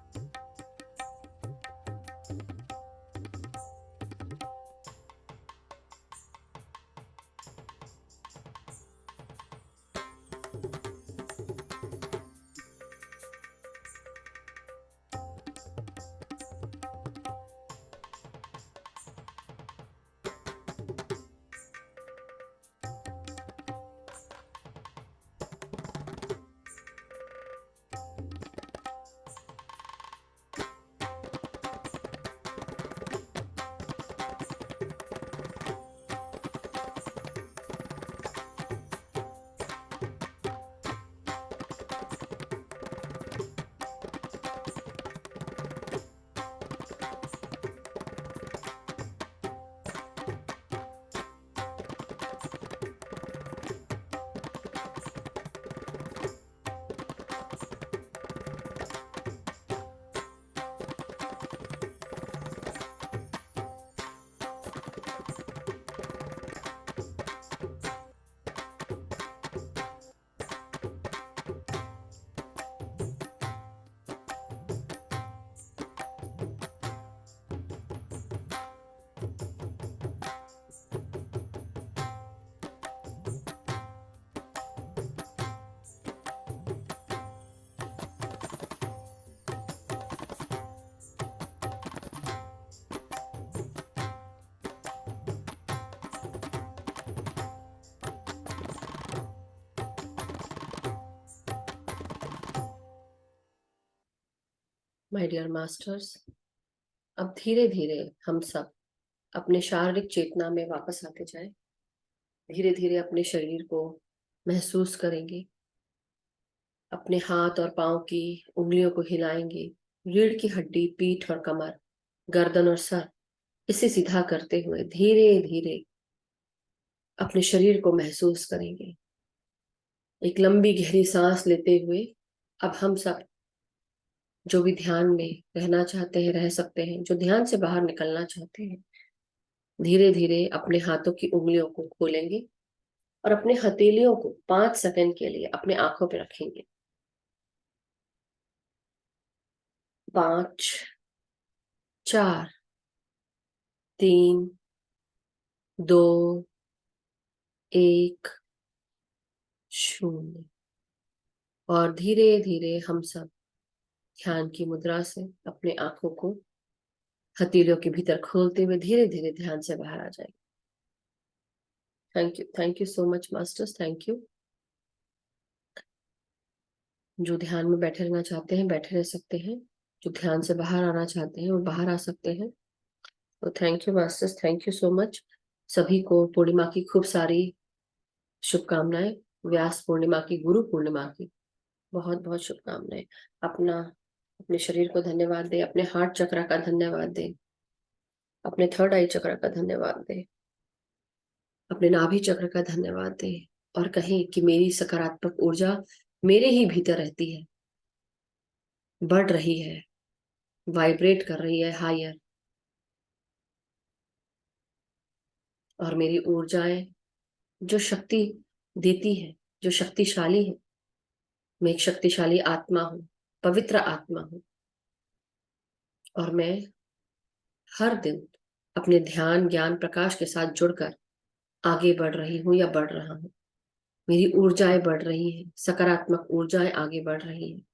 My dear masters, अब धीरे धीरे हम सब अपने शारीरिक चेतना में वापस आते जाएं। धीरे धीरे अपने शरीर को महसूस करेंगे, अपने हाथ और पांव की उंगलियों को हिलाएंगे, रीढ़ की हड्डी, पीठ और कमर, गर्दन और सर, इसे सीधा करते हुए धीरे धीरे अपने शरीर को महसूस करेंगे। एक लंबी गहरी सांस लेते हुए अब हम सब जो भी ध्यान में रहना चाहते हैं रह सकते हैं, जो ध्यान से बाहर निकलना चाहते हैं धीरे धीरे अपने हाथों की उंगलियों को खोलेंगे और अपने हथेलियों को 5 सेकंड के लिए अपने आंखों पर रखेंगे। 5, 4, 3, 2, 1, 0। और धीरे धीरे हम सब ध्यान की मुद्रा से अपने आंखों को हथेलियों के भीतर खोलते हुए धीरे धीरे ध्यान से बाहर आ जाएंगे। Thank you so much masters, thank you. जो ध्यान में बैठे रहना चाहते हैं बैठे रह सकते हैं, जो ध्यान से बाहर आना चाहते हैं वो बाहर आ सकते हैं। तो thank you masters, thank you so much. सभी को पूर्णिमा की खूब सारी शुभकामनाएं, व्यास पूर्णिमा की, गुरु पूर्णिमा की बहुत बहुत शुभकामनाएं। अपने शरीर को धन्यवाद दे, अपने हार्ट चक्र का धन्यवाद दे, अपने थर्ड आई चक्र का धन्यवाद दे, अपने नाभि चक्र का धन्यवाद दे और कहें कि मेरी सकारात्मक ऊर्जा मेरे ही भीतर रहती है, बढ़ रही है, वाइब्रेट कर रही है हायर, और मेरी ऊर्जाएं जो शक्ति देती है, जो शक्तिशाली है, मैं एक शक्तिशाली आत्मा हूं, पवित्र आत्मा हूं, और मैं हर दिन अपने ध्यान ज्ञान प्रकाश के साथ जुड़कर आगे बढ़ रही हूं या बढ़ रहा हूं। मेरी ऊर्जाएं बढ़ रही हैं, सकारात्मक ऊर्जाएं आगे बढ़ रही हैं।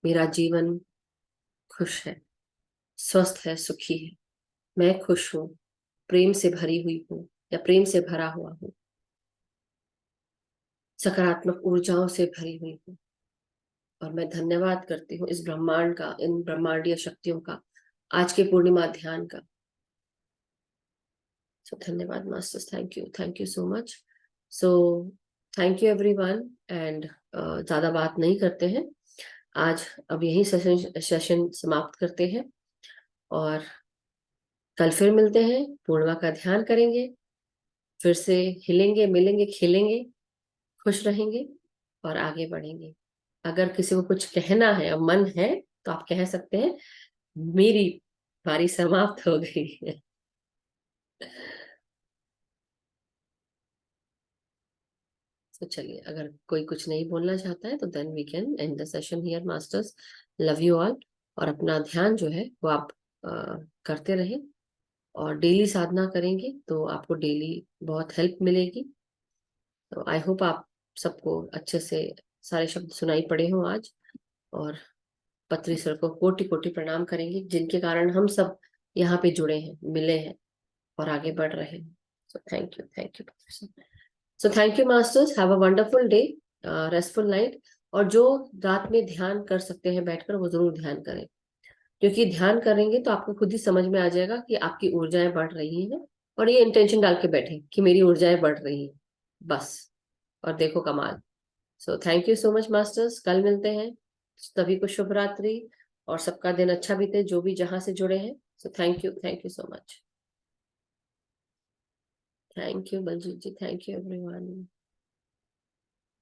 मेरा जीवन खुश है, स्वस्थ है, सुखी है। मैं खुश हूं, प्रेम से भरी हुई हूं या प्रेम से भरा हुआ हूं, सकारात्मक ऊर्जाओं से भरी हुई हूं। और मैं धन्यवाद करती हूँ इस ब्रह्मांड का, इन ब्रह्मांडीय शक्तियों का, आज के पूर्णिमा ध्यान का। सो धन्यवाद masters, thank you so much. So thank you everyone, and ज्यादा बात नहीं करते हैं आज, अब यही सेशन समाप्त करते हैं और कल फिर मिलते हैं, पूर्णिमा का ध्यान करेंगे, फिर से हिलेंगे, मिलेंगे, खेलेंगे, खुश रहेंगे और आगे बढ़ेंगे। अगर किसी को कुछ कहना है और मन है तो आप कह सकते हैं। मेरी बारी समाप्त हो गई है। तो चलिए, अगर कोई कुछ नहीं बोलना चाहता है तो then we can end the session here masters. Love you all. और अपना ध्यान जो है वो आप करते रहें और डेली साधना करेंगे तो आपको डेली बहुत हेल्प मिलेगी। तो आई होप आप सबको अच्छे से सारे शब्द सुनाई पड़े हों आज, और पत्री सर को कोटि कोटि प्रणाम करेंगे जिनके कारण हम सब यहाँ पे जुड़े हैं, मिले हैं और आगे बढ़ रहे हैं। So thank you so thank you masters, have a wonderful day, restful night. और जो रात में ध्यान कर सकते हैं बैठकर वो जरूर ध्यान करें, क्योंकि ध्यान करेंगे तो आपको खुद ही समझ में आ जाएगा कि आपकी ऊर्जाएं बढ़ रही हैं। और ये इंटेंशन डाल के बैठे कि मेरी ऊर्जाएं बढ़ रही हैं, बस, और देखो कमाल। सो thank you so much masters, कल मिलते हैं। सभी को शुभ रात्रि और सबका दिन अच्छा बीते जो भी जहां से जुड़े हैं। So thank you so much. Thank you Baljeet ji, thank you everyone.